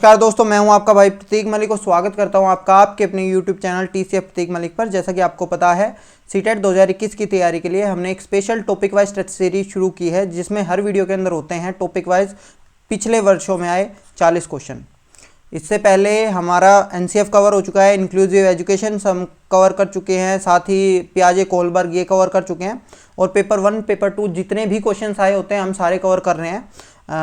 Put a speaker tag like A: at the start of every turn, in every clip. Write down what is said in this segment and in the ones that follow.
A: नमस्कार दोस्तों, मैं हूं आपका भाई प्रतीक मलिक और स्वागत करता हूं आपका आपके अपने YouTube चैनल TCF प्रतीक मलिक पर। जैसा कि आपको पता है, सीटेट 2021 की तैयारी के लिए हमने एक special topic wise test series शुरू की है, जिसमें हर वीडियो के अंदर होते हैं टॉपिक वाइज पिछले वर्षों में आए 40 क्वेश्चन। इससे पहले हमारा NCF कवर हो चुका है, इंक्लूसिव एजुकेशन हम कवर कर चुके हैं, साथ ही पियाजे कोलबर्ग ये कवर कर चुके हैं, और पेपर 1 पेपर 2 जितने भी क्वेश्चंस आए होते हैं हम सारे कवर कर रहे हैं।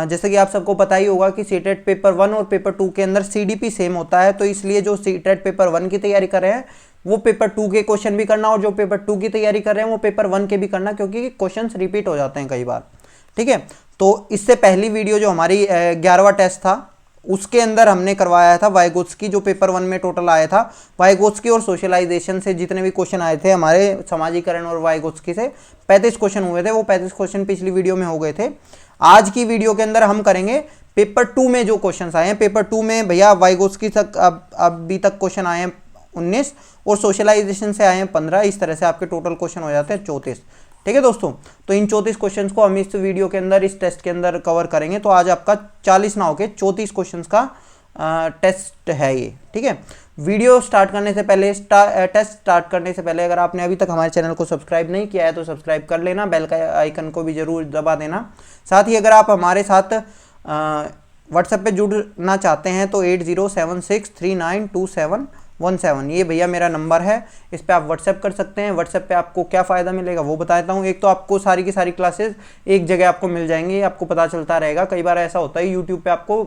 A: जैसे कि आप सबको पता ही होगा कि सीटेट पेपर 1 और पेपर 2 के अंदर CDP सेम होता है, तो इसलिए जो सीटेट पेपर 1 की तैयारी कर रहे हैं वो पेपर 2 के क्वेश्चन भी करना, और जो पेपर 2 की तैयारी कर रहे हैं वो पेपर 1 के भी करना, क्योंकि क्वेश्चंस रिपीट हो जाते हैं कई बार। ठीक है, तो इससे पहली वीडियो जो हमारी 11वां टेस्ट था उसके अंदर हमने करवाया था वाइगोत्स्की, जो पेपर 1 में टोटल आया था। वाइगोत्स्की और सोशलाइजेशन से जितने भी क्वेश्चन आए थे हमारे, समाजीकरण और वाइगोत्स्की से 35 क्वेश्चन हुए थे, वो 35 क्वेश्चन पिछली वीडियो में हो गए थे। आज की वीडियो के अंदर हम करेंगे पेपर 2 में जो क्वेश्चन आए हैं। पेपर 2 में भैया वाइगोत्स्की तक अभी तक क्वेश्चन आए हैं 19 और सोशलाइजेशन से आए हैं 15। इस तरह से आपके टोटल क्वेश्चन हो जाते हैं 34। ठीक है दोस्तों, तो इन 34 क्वेश्चंस को हम इस वीडियो के अंदर, इस टेस्ट के अंदर कवर करेंगे। तो आज आपका 40 ना होके 34 क्वेश्चंस का टेस्ट है ये। ठीक है, वीडियो स्टार्ट करने से पहले, टेस्ट स्टार्ट करने से पहले अगर आपने अभी तक हमारे चैनल को सब्सक्राइब नहीं किया है तो सब्सक्राइब कर लेना, बेल का आइकन को भी जरूर दबा देना। साथ ही अगर आप हमारे साथ व्हाट्सएप पे जुड़ना चाहते हैं तो 8076392717 ये भैया मेरा नंबर है, इस पे आप व्हाट्सएप कर सकते हैं। व्हाट्सएप पे आपको क्या फ़ायदा मिलेगा वो बता देता हूँ। एक तो आपको सारी की सारी क्लासेस एक जगह आपको मिल जाएंगी, आपको पता चलता रहेगा। कई बार ऐसा होता है यूट्यूब पे आपको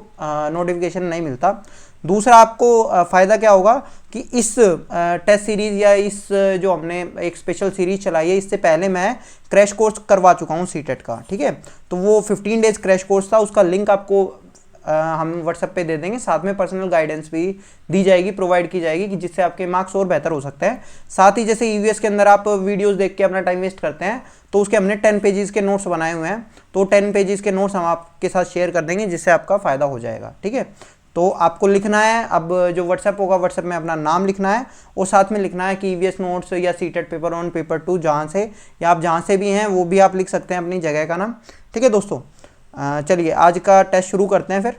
A: नोटिफिकेशन नहीं मिलता। दूसरा आपको फ़ायदा क्या होगा कि इस टेस्ट सीरीज़ या इस जो हमने एक स्पेशल सीरीज़ चलाई है, इससे पहले मैं क्रैश कोर्स करवा चुका हूँ सीटेट का। ठीक है, तो वो 15 डेज क्रैश कोर्स था, उसका लिंक आपको हम व्हाट्सएप पे दे देंगे। साथ में पर्सनल गाइडेंस भी दी जाएगी, प्रोवाइड की जाएगी, कि जिससे आपके मार्क्स और बेहतर हो सकते हैं। साथ ही जैसे EVS के अंदर आप वीडियोस देख के अपना टाइम वेस्ट करते हैं, तो उसके हमने 10 पेजेस के नोट्स बनाए हुए हैं, तो 10 पेजेस के नोट्स हम आपके साथ शेयर कर देंगे, जिससे आपका फ़ायदा हो जाएगा। ठीक है, तो आपको लिखना है, अब जो व्हाट्सएप होगा व्हाट्सएप में अपना नाम लिखना है, और साथ में लिखना है कि EVS नोट्स या सीटेट पेपर 1 पेपर 2 जहाँ से, या आप जहाँ से भी हैं वो भी आप लिख सकते हैं अपनी जगह का नाम। ठीक है दोस्तों, चलिए आज का टेस्ट शुरू करते हैं फिर।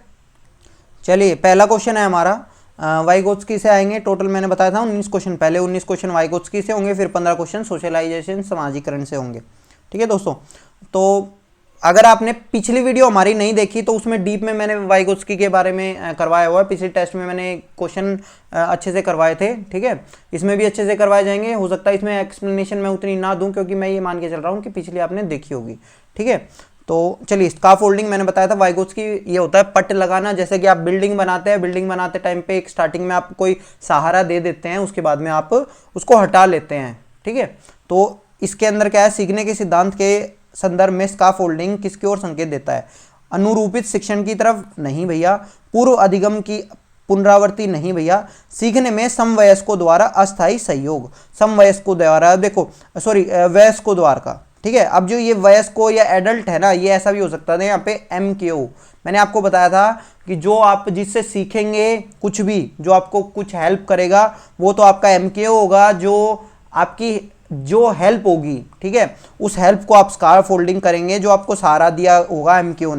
A: चलिए, पहला क्वेश्चन है हमारा वाइगोत्स्की से आएंगे। टोटल मैंने बताया था 19 क्वेश्चन, पहले 19 क्वेश्चन वाइगोत्स्की से होंगे, फिर 15 क्वेश्चन सोशलाइजेशन समाजीकरण से होंगे। ठीक है दोस्तों, तो अगर आपने पिछली वीडियो हमारी नहीं देखी तो उसमें डीप में मैंने वाइगोत्स्की के बारे में करवाया हुआ है। पिछले टेस्ट में मैंने क्वेश्चन अच्छे से करवाए थे। ठीक है, इसमें भी अच्छे से करवाए जाएंगे। हो सकता है इसमें एक्सप्लेनेशन मैं उतनी ना दूं, क्योंकि मैं ये मान के चल रहा हूँ कि पिछली आपने देखी होगी। ठीक है, तो चलिए, स्काफोल्डिंग मैंने बताया था वाइगोत्स्की, ये होता है पट लगाना। जैसे कि आप बिल्डिंग बनाते हैं, बिल्डिंग बनाते टाइम पे एक स्टार्टिंग में आप कोई सहारा दे देते हैं, उसके बाद में आप उसको हटा लेते हैं। ठीक है, तो इसके अंदर क्या है, सीखने के सिद्धांत के संदर्भ में स्काफोल्डिंग किसकी ओर संकेत देता है? अनुरूपित शिक्षण की तरफ नहीं भैया, पूर्व अधिगम की पुनरावृत्ति नहीं भैया, सीखने में समवयस्कों द्वारा अस्थायी सहयोग, समवयस्कों द्वारा, देखो सॉरी वयस्कों द्वारा का। ठीक है, अब जो ये वयस्को या एडल्ट है ना, ये ऐसा भी हो सकता है। यहाँ पे MKO मैंने आपको बताया था कि जो आप जिससे सीखेंगे कुछ भी, जो आपको कुछ हेल्प करेगा, वो तो आपका MKO होगा, जो आपकी जो हेल्प होगी। ठीक है, उस हेल्प को आप स्काफोल्डिंग करेंगे। जो आपको सहारा दिया होगा MKO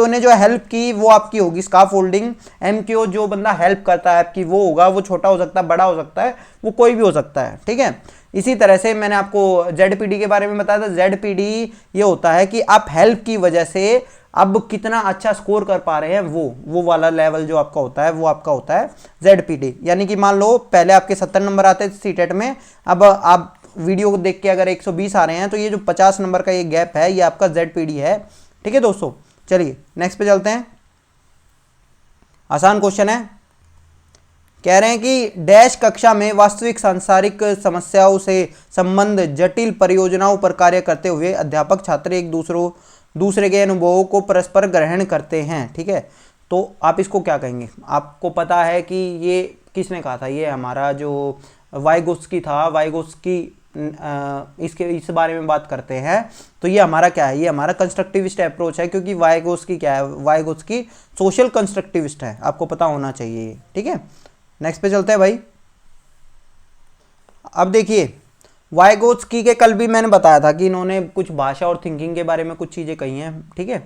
A: ने जो हेल्प की वो आपकी होगी स्काफोल्डिंग। MKO जो बंदा हेल्प करता है आपकी वो होगा, वो छोटा हो सकता है, बड़ा हो सकता है, वो कोई भी हो सकता है। ठीक है, इसी तरह से मैंने आपको ZPD के बारे में बताया था। ZPD ये होता है कि आप हेल्प की वजह से अब कितना अच्छा स्कोर कर पा रहे हैं, वो वाला लेवल जो आपका होता है वो आपका होता है ZPD। यानी कि मान लो पहले आपके 70 नंबर आते थे सीटेट में, अब आप वीडियो को देख के अगर 120 आ रहे हैं, तो ये जो 50 नंबर का ये गैप है, ये आपका ZPD है। ठीक है दोस्तों, चलिए नेक्स्ट पे चलते हैं। आसान क्वेश्चन है, कह रहे हैं कि डैश कक्षा में वास्तविक सांसारिक समस्याओं से संबंध जटिल परियोजनाओं पर कार्य करते हुए अध्यापक छात्र एक दूसरे के अनुभवों को परस्पर ग्रहण करते हैं। ठीक है, तो आप इसको क्या कहेंगे? आपको पता है कि ये किसने कहा था? ये हमारा जो वाइगोत्स्की था। वाइगोत्स्की इस बारे में बात करते हैं, तो ये हमारा क्या है? ये हमारा कंस्ट्रक्टिविस्ट अप्रोच है, क्योंकि वाइगोत्स्की क्या है? वाइगोत्स्की सोशल कंस्ट्रक्टिविस्ट है, आपको पता होना चाहिए ये। ठीक है, नेक्स्ट पे चलते हैं भाई। अब देखिए, वाइगोत्स्की के कल भी मैंने बताया था कि इन्होंने कुछ भाषा और थिंकिंग के बारे में कुछ चीज़ें कही हैं, ठीक है।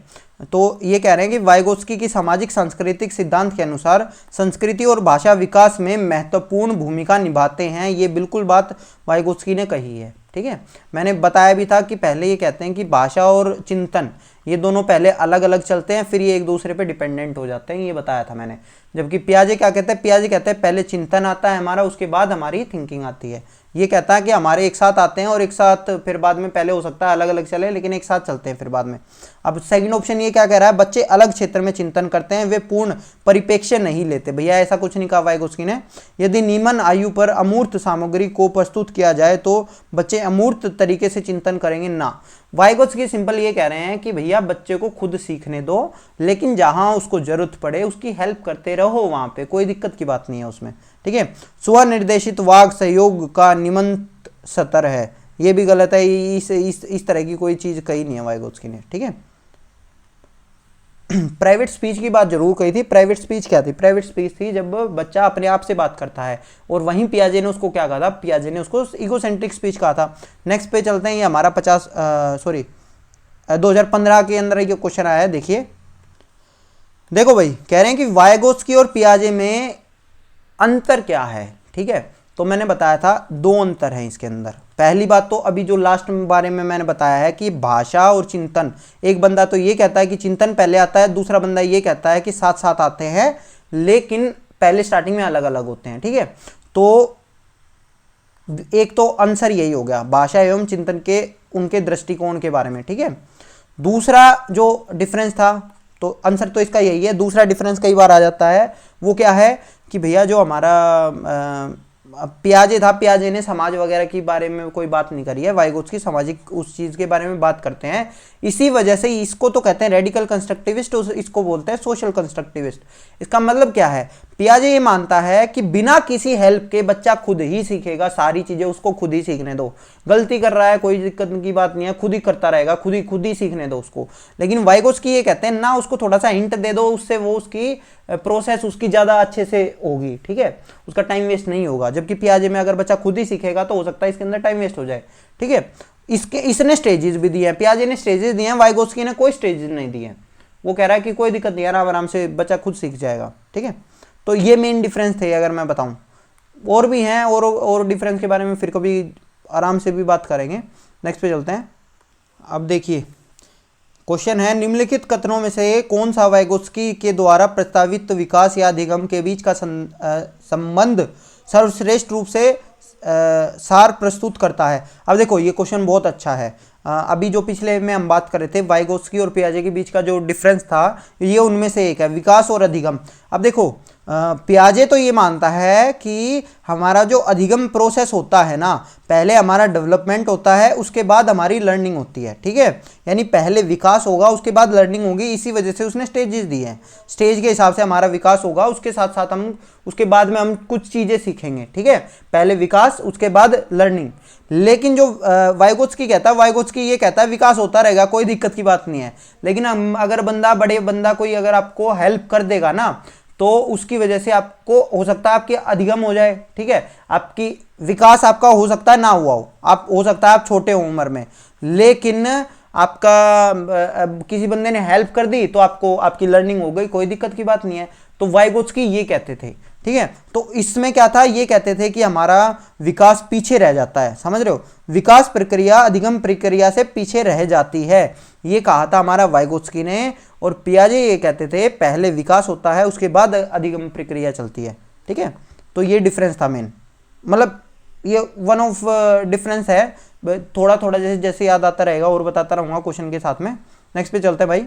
A: तो ये कह रहे हैं कि वाइगोत्स्की की सामाजिक सांस्कृतिक सिद्धांत के अनुसार संस्कृति और भाषा विकास में महत्वपूर्ण भूमिका निभाते हैं। ये बिल्कुल बात वाइगोत्स्की ने कही है, ठीक है। मैंने बताया भी था कि पहले ये कहते हैं कि भाषा और चिंतन ये दोनों पहले अलग अलग चलते हैं, फिर ये एक दूसरे पे डिपेंडेंट हो जाते हैं, ये बताया था मैंने। जबकि पियाजे क्या कहते हैं, पियाजे कहते हैं पहले चिंतन आता है हमारा, उसके बाद हमारी थिंकिंग आती है। ये कहता है कि हमारे एक साथ आते हैं और एक साथ फिर बाद में, पहले हो सकता है अलग अलग चले लेकिन एक साथ चलते हैं फिर बाद में। अब सेकंड ऑप्शन ये क्या कह रहा है, बच्चे अलग क्षेत्र में चिंतन करते हैं, वे पूर्ण परिप्रेक्ष्य नहीं लेते। भैया ऐसा कुछ नहीं कहा वाइगोत्स्की ने। यदि निम्न आयु पर अमूर्त सामग्री को प्रस्तुत किया जाए तो बच्चे अमूर्त तरीके से चिंतन करेंगे ना। वाइगोत्स्की सिंपल ये कह रहे हैं कि भैया बच्चे को खुद सीखने दो, लेकिन जहां उसको जरूरत पड़े उसकी हेल्प करते रहो, वहां पे कोई दिक्कत की बात नहीं है उसमें, ठीक है। स्वनिर्देशित वाक सहयोग का निमंत सतर है, ये भी गलत है। इस तरह की कोई चीज कही नहीं है वाइगोत्स्की ने, ठीक है। प्राइवेट स्पीच की बात जरूर कही थी। प्राइवेट स्पीच क्या थी, प्राइवेट स्पीच थी जब बच्चा अपने आप से बात करता है, और वहीं पियाजे ने उसको क्या कहा था, पियाजे ने उसको ईगोसेंट्रिक स्पीच कहा था। नेक्स्ट पे चलते हैं, ये हमारा 2015 के अंदर ये क्वेश्चन आया है, देखिए। देखो भाई, कह रहे हैं कि वाइगोत्स्की और पियाजे में अंतर क्या है, ठीक है। तो मैंने बताया था 2 अंतर हैं इसके अंदर। पहली बात तो अभी जो लास्ट बारे में मैंने बताया है कि भाषा और चिंतन, एक बंदा तो ये कहता है कि चिंतन पहले आता है, दूसरा बंदा ये कहता है कि साथ साथ आते हैं लेकिन पहले स्टार्टिंग में अलग अलग होते हैं, ठीक है। तो एक तो आंसर यही हो गया, भाषा एवं चिंतन के उनके दृष्टिकोण के बारे में, ठीक है। दूसरा जो डिफरेंस था, तो आंसर तो इसका यही है। दूसरा डिफरेंस कई बार आ जाता है, वो क्या है कि भैया जो हमारा पियाजे था, पियाजे ने समाज वगैरह के बारे में कोई बात नहीं करी है, वाइगोत्स्की सामाजिक उस चीज के बारे में बात करते हैं। इसी वजह से इसको तो कहते हैं रेडिकल कंस्ट्रक्टिविस्ट, इसको बोलते हैं सोशल कंस्ट्रक्टिविस्ट। इसका मतलब क्या है, पियाजे ये मानता है कि बिना किसी हेल्प के बच्चा खुद ही सीखेगा, सारी चीजें उसको खुद ही सीखने दो। गलती कर रहा है कोई दिक्कत की बात नहीं है, खुद ही करता रहेगा, खुद ही सीखने दो उसको। लेकिन वाइगोत्स्की ये कहते हैं ना, उसको थोड़ा सा हिंट दे दो, उससे वो उसकी प्रोसेस उसकी ज्यादा अच्छे से होगी, ठीक है, उसका टाइम वेस्ट नहीं होगा। जबकि पियाजे में अगर बच्चा खुद ही सीखेगा तो हो सकता है इसके अंदर टाइम वेस्ट हो जाए, ठीक है। इसने स्टेजेस भी दिए हैं, पियाजे ने स्टेजेस दिए हैं, वाइगोत्स्की ने कोई स्टेजेस नहीं दिए हैं। वो कह रहा है कि कोई दिक्कत नहीं है, आराम से बच्चा खुद सीख जाएगा, ठीक है। तो ये मेन डिफरेंस थे अगर मैं बताऊं, और भी हैं और डिफरेंस के बारे में फिर कभी आराम से भी बात करेंगे। नेक्स्ट पे चलते हैं। अब देखिए क्वेश्चन है, निम्नलिखित कथनों में से कौन सा वाइगोत्स्की के द्वारा प्रस्तावित विकास या अधिगम के बीच का संबंध सर्वश्रेष्ठ रूप से सार प्रस्तुत करता है। अब देखो ये क्वेश्चन बहुत अच्छा है। अभी जो पिछले में हम बात कर रहे थे वाइगोत्स्की और पियाजे के बीच का जो डिफरेंस था, ये उनमें से एक है, विकास और अधिगम। अब देखो पियाजे तो ये मानता है कि हमारा जो अधिगम प्रोसेस होता है ना, पहले हमारा डेवलपमेंट होता है, उसके बाद हमारी लर्निंग होती है, ठीक है। यानी पहले विकास होगा उसके बाद लर्निंग होगी, इसी वजह से उसने स्टेजेस दिए हैं। स्टेज के हिसाब से हमारा विकास होगा, उसके साथ साथ हम उसके बाद में हम कुछ चीज़ें सीखेंगे, ठीक है। पहले विकास उसके बाद लर्निंग। लेकिन जो वाइगोत्स्की कहता है, वाइगोत्स्की ये कहता है विकास होता रहेगा, कोई दिक्कत की बात नहीं है, लेकिन हम अगर बड़े बंदा कोई अगर आपको हेल्प कर देगा ना, तो उसकी वजह से आपको हो सकता है आपकी अधिगम हो जाए, ठीक है। आपकी विकास आपका हो सकता है ना हुआ हो, आप हो सकता है आप छोटे हो उम्र में, लेकिन आपका किसी बंदे ने हेल्प कर दी तो आपको आपकी लर्निंग हो गई, कोई दिक्कत की बात नहीं है। तो वाइगोत्स्की ये कहते थे, ठीक है। तो इसमें क्या था, ये कहते थे कि हमारा विकास पीछे रह जाता है, समझ रहे हो, विकास प्रक्रिया अधिगम प्रक्रिया से पीछे रह जाती है, ये कहा था हमारा वाइगोत्स्की ने। और पियाजे ये कहते थे पहले विकास होता है उसके बाद अधिगम प्रक्रिया चलती है, ठीक है। तो ये डिफरेंस था मेन, मतलब ये वन ऑफ डिफरेंस है, थोड़ा थोड़ा जैसे जैसे याद आता रहेगा और बताता रहूंगा क्वेश्चन के साथ में। नेक्स्ट पे चलते हैं भाई।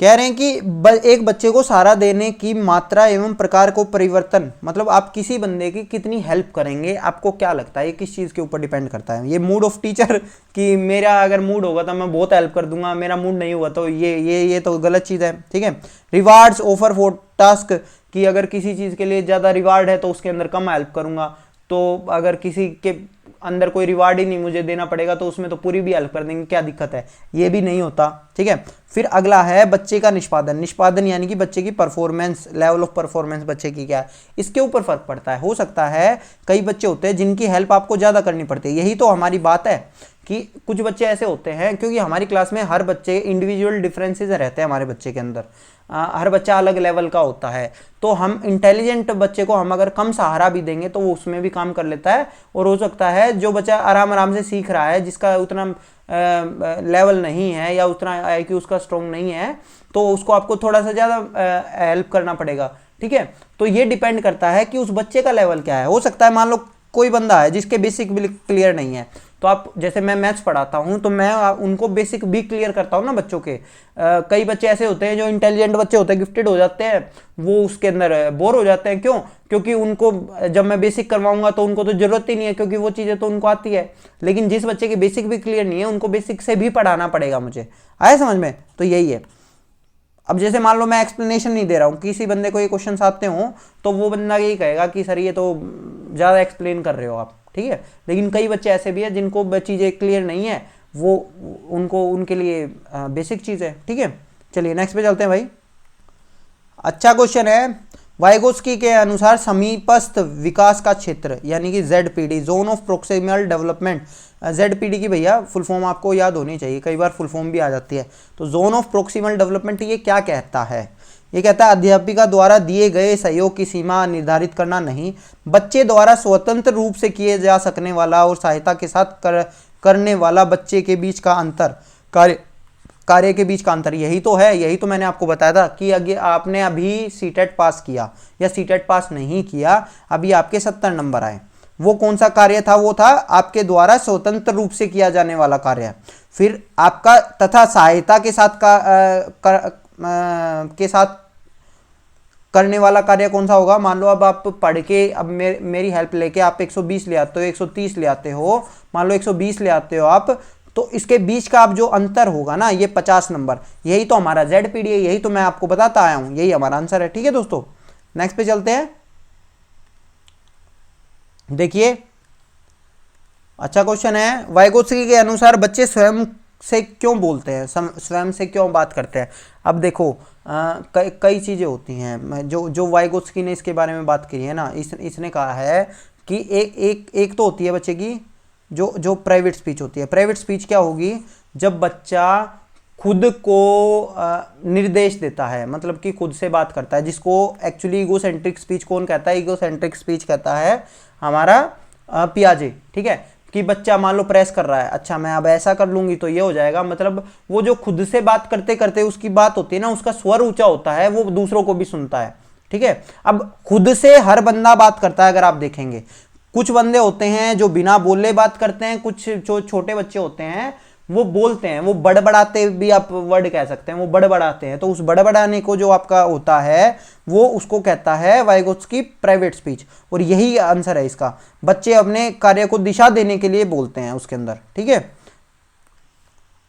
A: कह रहे हैं कि एक बच्चे को सहारा देने की मात्रा एवं प्रकार को परिवर्तन, मतलब आप किसी बंदे की कितनी हेल्प करेंगे, आपको क्या लगता है ये किस चीज़ के ऊपर डिपेंड करता है। ये मूड ऑफ टीचर, कि मेरा अगर मूड होगा तो मैं बहुत हेल्प कर दूंगा, मेरा मूड नहीं हुआ तो ये तो गलत चीज़ है, ठीक है। रिवार्ड्स ऑफर फॉर टास्क, कि अगर किसी चीज़ के लिए ज़्यादा रिवार्ड है तो उसके अंदर कम हेल्प करूंगा, तो अगर किसी के अंदर कोई रिवार्ड ही नहीं मुझे देना पड़ेगा तो उसमें तो पूरी भी हेल्प कर देंगे, क्या दिक्कत है, ये भी नहीं होता। ठीक है, फिर अगला है बच्चे का निष्पादन। निष्पादन यानी कि बच्चे की परफॉर्मेंस, लेवल ऑफ परफॉर्मेंस बच्चे की क्या है, इसके ऊपर फर्क पड़ता है। हो सकता है कई बच्चे होते हैं जिनकी हेल्प आपको ज़्यादा करनी पड़ती है, यही तो हमारी बात है कि कुछ बच्चे ऐसे होते हैं, क्योंकि हमारी क्लास में हर बच्चे इंडिविजुअल डिफरेंसेस रहते हैं हमारे बच्चे के अंदर, हर बच्चा अलग लेवल का होता है। तो हम इंटेलिजेंट बच्चे को हम अगर कम सहारा भी देंगे तो वो उसमें भी काम कर लेता है। और हो सकता है जो बच्चा आराम आराम से सीख रहा है, जिसका उतना लेवल नहीं है या उतना आईक्यू उसका स्ट्रॉन्ग नहीं है, तो उसको आपको थोड़ा सा ज़्यादा हेल्प करना पड़ेगा। ठीक है, तो ये डिपेंड करता है कि उस बच्चे का लेवल क्या है। हो सकता है मान लो कोई बंदा है जिसके बेसिक भी क्लियर नहीं है, तो आप जैसे मैं मैथ्स पढ़ाता हूँ तो मैं उनको बेसिक भी क्लियर करता हूँ ना बच्चों के। कई बच्चे ऐसे होते हैं जो इंटेलिजेंट बच्चे होते हैं, गिफ्टेड हो जाते हैं, वो उसके अंदर बोर हो जाते हैं। क्यों? क्योंकि उनको जब मैं बेसिक करवाऊंगा तो उनको तो जरूरत ही नहीं है, क्योंकि वो चीज़ें तो उनको आती है। लेकिन जिस बच्चे के बेसिक भी क्लियर नहीं है उनको बेसिक से भी पढ़ाना पड़ेगा मुझे। आया समझ में? तो यही है। अब जैसे मान लो मैं एक्सप्लेनेशन नहीं दे रहा हूँ, किसी बंदे को ये क्वेश्चन आते हों तो वो बंदा यही कहेगा कि सर ये तो ज़्यादा एक्सप्लेन कर रहे हो आप। ठीक है, लेकिन कई बच्चे ऐसे भी हैं जिनको चीज़ें क्लियर नहीं है, वो उनको उनके लिए बेसिक चीज़ है। ठीक है, चलिए नेक्स्ट पे चलते हैं भाई। अच्छा क्वेश्चन है, वाइगोत्स्की के अनुसार समीपस्थ विकास का क्षेत्र यानी कि ZPD, zone of proximal development. ZPD की भैया फुल फॉर्म आपको याद होनी चाहिए, कई बार फुल फॉर्म भी आ जाती है। तो जोन ऑफ प्रोक्सिमल डेवलपमेंट ये क्या कहता है? ये कहता है अध्यापिका द्वारा दिए गए सहयोग की सीमा निर्धारित करना नहीं, बच्चे द्वारा स्वतंत्र रूप से किए जा सकने वाला और सहायता के साथ करने वाला बच्चे के बीच का अंतर, कार्य के बीच का अंतर। यही तो है, यही तो मैंने आपको बताया था कि अगर आपने अभी सीटेट पास किया या सीटेट पास नहीं किया, अभी आपके 70 नंबर आए, वो कौन सा कार्य था? वो था आपके द्वारा स्वतंत्र रूप से किया जाने वाला कार्य। फिर आपका तथा सहायता के साथ के साथ करने वाला कार्य कौन सा होगा? मान लो अब आप पढ़ के अब मेरी हेल्प लेके आप 120 ले आते हो, 130 ले आते हो, मान लो 120 ले आते हो आप, तो इसके बीच का अब जो अंतर होगा ना, ये 50 नंबर। यही तो हमारा ZPD है, यही तो मैं आपको बताता आया हूं, यही हमारा आंसर है। ठीक है दोस्तों, नेक्स्ट पे चलते हैं। देखिए अच्छा क्वेश्चन है, वाइगोत्स्की के अनुसार बच्चे स्वयं से क्यों बोलते हैं, स्वयं से क्यों बात करते हैं? अब देखो कई चीज़ें होती हैं, जो वाइगोत्स्की ने इसके बारे में बात करी है ना, इसने कहा है कि एक तो होती है बच्चे की जो प्राइवेट स्पीच होती है। प्राइवेट स्पीच क्या होगी? जब बच्चा खुद को निर्देश देता है, मतलब कि खुद से बात करता है, जिसको एक्चुअली ईगोसेंट्रिक स्पीच कौन कहता है? ईगोसेंट्रिक स्पीच कहता है हमारा पियाजे। ठीक है, कि बच्चा मान लो प्रेस कर रहा है, अच्छा मैं अब ऐसा कर लूंगी तो ये हो जाएगा, मतलब वो जो खुद से बात करते करते उसकी बात होती है ना, उसका स्वर ऊंचा होता है, वो दूसरों को भी सुनता है। ठीक है, अब खुद से हर बंदा बात करता है, अगर आप देखेंगे कुछ बंदे होते हैं जो बिना बोले बात करते हैं, कुछ जो छोटे बच्चे होते हैं वो बोलते हैं, वो बड़बड़ाते भी आप वर्ड कह सकते हैं, वो बड़बड़ाते हैं। तो उस बड़बड़ाने को जो आपका होता है वो उसको कहता है वाइगोत्स्की प्राइवेट स्पीच, और यही आंसर है इसका। बच्चे अपने कार्य को दिशा देने के लिए बोलते हैं उसके अंदर। ठीक है,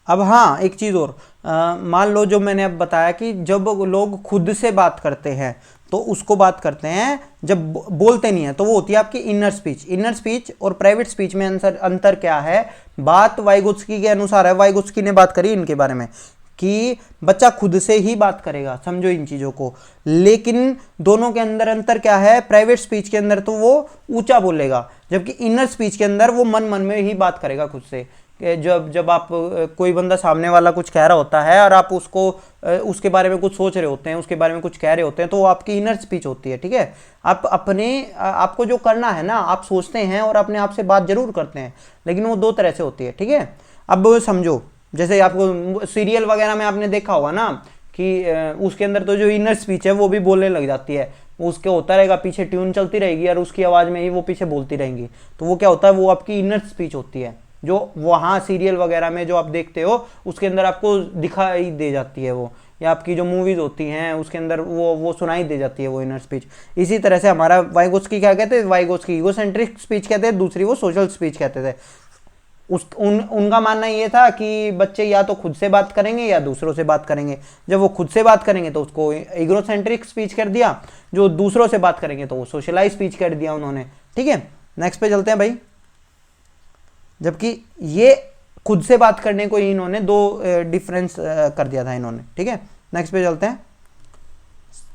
A: अब हाँ एक चीज़ और, मान लो जो मैंने अब बताया कि जब लोग खुद से बात करते हैं तो उसको बात करते हैं, जब बोलते नहीं है तो वो होती है आपकी इनर स्पीच। इनर स्पीच और प्राइवेट स्पीच में अंतर क्या है? बात वाइगोत्स्की के अनुसार है, वाइगोत्स्की ने बात करी इनके बारे में कि बच्चा खुद से ही बात करेगा, समझो इन चीज़ों को। लेकिन दोनों के अंदर अंतर क्या है? प्राइवेट स्पीच के अंदर तो वो ऊंचा बोलेगा, जबकि इनर स्पीच के अंदर वो मन मन में ही बात करेगा खुद से। जब आप कोई बंदा सामने वाला कुछ कह रहा होता है और आप उसको उसके बारे में कुछ सोच रहे होते हैं, उसके बारे में कुछ कह रहे होते हैं, तो वो आपकी इनर स्पीच होती है। ठीक है, आप आपको जो करना है ना, आप सोचते हैं और अपने आप से बात जरूर करते हैं, लेकिन वो 2 तरह से होती है। ठीक है, अब समझो जैसे आपको सीरियल वगैरह में आपने देखा होगा ना कि उसके अंदर तो जो इनर स्पीच है वो भी बोलने लग जाती है, उसके होता रहेगा पीछे ट्यून चलती रहेगी और उसकी आवाज़ में ही वो पीछे बोलती रहेंगी, तो वो क्या होता है? वो आपकी इनर स्पीच होती है, जो वहाँ सीरियल वगैरह में जो आप देखते हो उसके अंदर आपको दिखाई दे जाती है वो, या आपकी जो मूवीज़ होती हैं उसके अंदर वो सुनाई दे जाती है वो इनर स्पीच। इसी तरह से हमारा वाइगोत्स्की क्या कहते हैं? वाइगोत्स्की ईगोसेंट्रिक स्पीच कहते हैं, दूसरी वो सोशल स्पीच कहते थे। उनका मानना ये था कि बच्चे या तो खुद से बात करेंगे या दूसरों से बात करेंगे। जब वो खुद से बात करेंगे तो उसको ईगोसेंट्रिक स्पीच कर दिया, जो दूसरों से बात करेंगे तो वो सोशलाइज स्पीच कर दिया उन्होंने। ठीक है, नेक्स्ट पे चलते हैं भाई। जबकि ये खुद से बात करने को इन्होंने दो डिफरेंस कर दिया था इन्होंने। ठीक है, नेक्स्ट पे चलते हैं।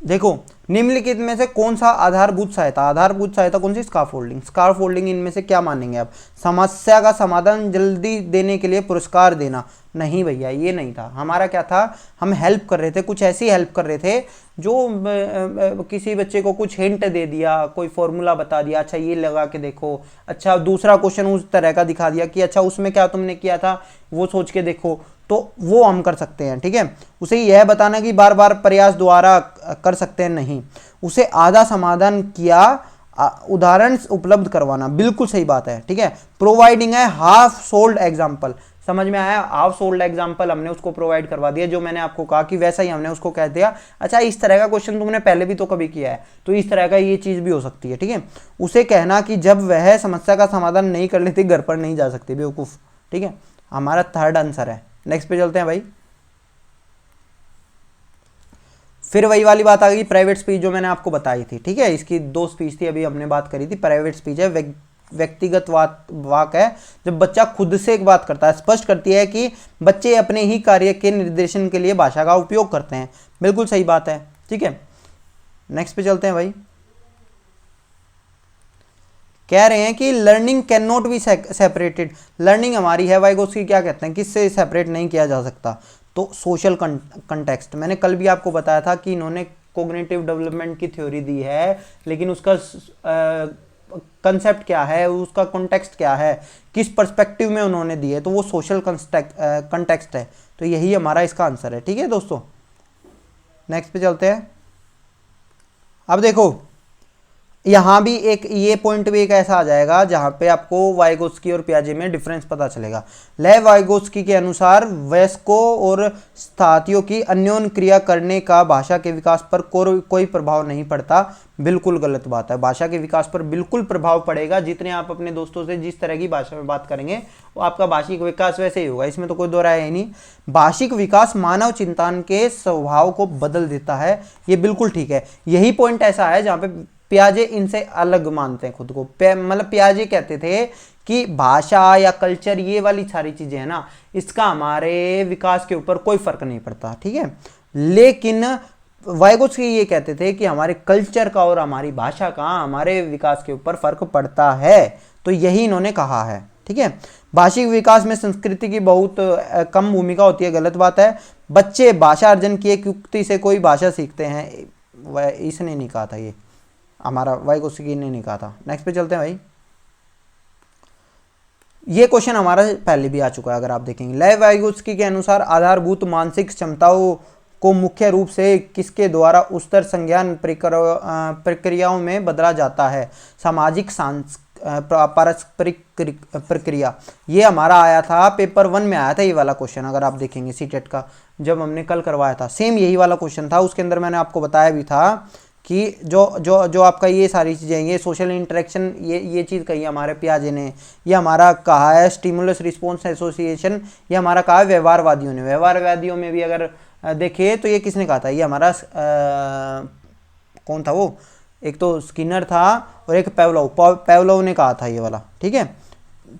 A: देखो, निम्नलिखित में से कौन सा आधारभूत सहायता कौन सी? स्कार्फोल्डिंग। स्कार्फोल्डिंग इनमें से क्या मानेंगे आप? समस्या का समाधान जल्दी देने के लिए पुरस्कार देना। नहीं भैया, ये नहीं था हमारा। क्या था? हम हेल्प कर रहे थे, कुछ ऐसी हेल्प कर रहे थे जो किसी बच्चे को कुछ हिंट दे दिया, कोई फॉर्मूला बता दिया, अच्छा ये लगा के देखो, अच्छा दूसरा क्वेश्चन उस तरह का दिखा दिया कि अच्छा उसमें क्या तुमने किया था वो सोच के देखो, तो वो हम कर सकते हैं। ठीक है, उसे यह बताना कि बार बार प्रयास द्वारा कर सकते हैं, नहीं। उसे आधा समाधान किया, उदाहरण उपलब्ध करवाना, बिल्कुल सही बात है। ठीक है, प्रोवाइडिंग है हाफ सोल्ड एग्जाम्पल, समझ में आया? हाफ सोल्ड एग्जाम्पल हमने उसको प्रोवाइड करवा दिया, जो मैंने आपको कहा कि वैसा ही हमने उसको कह दिया, अच्छा इस तरह का क्वेश्चन तुमने पहले भी तो कभी किया है, तो इस तरह का ये चीज भी हो सकती है। ठीक है, उसे कहना कि जब वह समस्या का समाधान नहीं कर लेती घर पर नहीं जा सकती, बेवकूफ। ठीक है, हमारा थर्ड आंसर है। नेक्स्ट पे चलते हैं भाई। फिर वही वाली बात आ गई, प्राइवेट स्पीच जो मैंने आपको बताई थी। ठीक है, इसकी दो स्पीच थी, अभी हमने बात करी थी। प्राइवेट स्पीच है, व्यक्तिगत वाक है, जब बच्चा खुद से एक बात करता है, स्पष्ट करती है कि बच्चे अपने ही कार्य के निर्देशन के लिए भाषा का उपयोग करते हैं, बिल्कुल सही बात है। ठीक है, नेक्स्ट पे चलते हैं भाई। कह रहे हैं कि learning can not be separated. Learning हमारी है वाइगोत्स्की क्या कहते हैं, किससे सेपरेट नहीं किया जा सकता? तो सोशल कंटेक्स्ट। मैंने कल भी आपको बताया था कि इन्होंने कोग्निटिव डेवलपमेंट की थ्योरी दी है, लेकिन उसका कंसेप्ट क्या है, उसका कॉन्टेक्स्ट क्या है, किस पर्सपेक्टिव में उन्होंने दी है, तो वो सोशल कंटेक्स्ट है। तो यही हमारा इसका आंसर है। ठीक है दोस्तों, नेक्स्ट पे चलते हैं। अब देखो, यहाँ भी एक ये पॉइंट भी एक ऐसा आ जाएगा जहाँ पे आपको वाइगोत्स्की और पियाजे में डिफरेंस पता चलेगा। लेव वाइगोत्स्की के अनुसार वयस्कों और साथियों की अन्योन्य क्रिया करने का भाषा के विकास पर कोई प्रभाव नहीं पड़ता। बिल्कुल गलत बात है, भाषा के विकास पर बिल्कुल प्रभाव पड़ेगा। जितने आप अपने दोस्तों से जिस तरह की भाषा में बात करेंगे वो आपका भाषिक विकास वैसे ही होगा, इसमें तो कोई दो राय है नहीं। भाषिक विकास मानव चिंतन के स्वभाव को बदल देता है, ये बिल्कुल ठीक है। यही पॉइंट ऐसा है जहाँ पे पियाजे इनसे अलग मानते हैं खुद को। मतलब पियाजे कहते थे कि भाषा या कल्चर, ये वाली सारी चीजें हैं ना, इसका हमारे विकास के ऊपर कोई फर्क नहीं पड़ता। ठीक है, लेकिन वाइगोत्स्की ये कहते थे कि हमारे कल्चर का और हमारी भाषा का हमारे विकास के ऊपर फर्क पड़ता है। तो यही इन्होंने कहा है। ठीक है, भाषिक विकास में संस्कृति की बहुत कम भूमिका होती है, गलत बात है। बच्चे भाषा अर्जन की एक युक्ति से कोई भाषा सीखते हैं, इसने नहीं कहा था, ये हमारा वाइगोत्स्की ने नहीं कहा था। नेक्स्ट पे चलते हैं भाई। ये क्वेश्चन हमारा पहले भी आ चुका है, अगर आप देखेंगे। लेव वाइगोत्स्की के अनुसार आधारभूत मानसिक क्षमताओं को मुख्य रूप से किसके द्वारा उच्चतर संज्ञान प्रक्रियाओं में बदला जाता है? सामाजिक पारस्परिक प्रक्रिया। ये हमारा आया था पेपर 1 में आया था ये वाला क्वेश्चन, अगर आप देखेंगे सीटेट का, जब हमने कल करवाया था, सेम यही वाला क्वेश्चन था। उसके अंदर मैंने आपको बताया भी था कि जो आपका ये सारी चीज़ें, ये सोशल इंटरेक्शन, ये चीज़ कही हमारे पियाजे ने, ये हमारा कहा है स्टिमुलस रिस्पॉन्स एसोसिएशन, ये हमारा कहा है व्यवहारवादियों ने। व्यवहारवादियों में भी अगर देखिए तो ये किसने कहा था? ये हमारा कौन था वो? एक तो स्किनर था और एक पेवलोव ने कहा था ये वाला। ठीक है,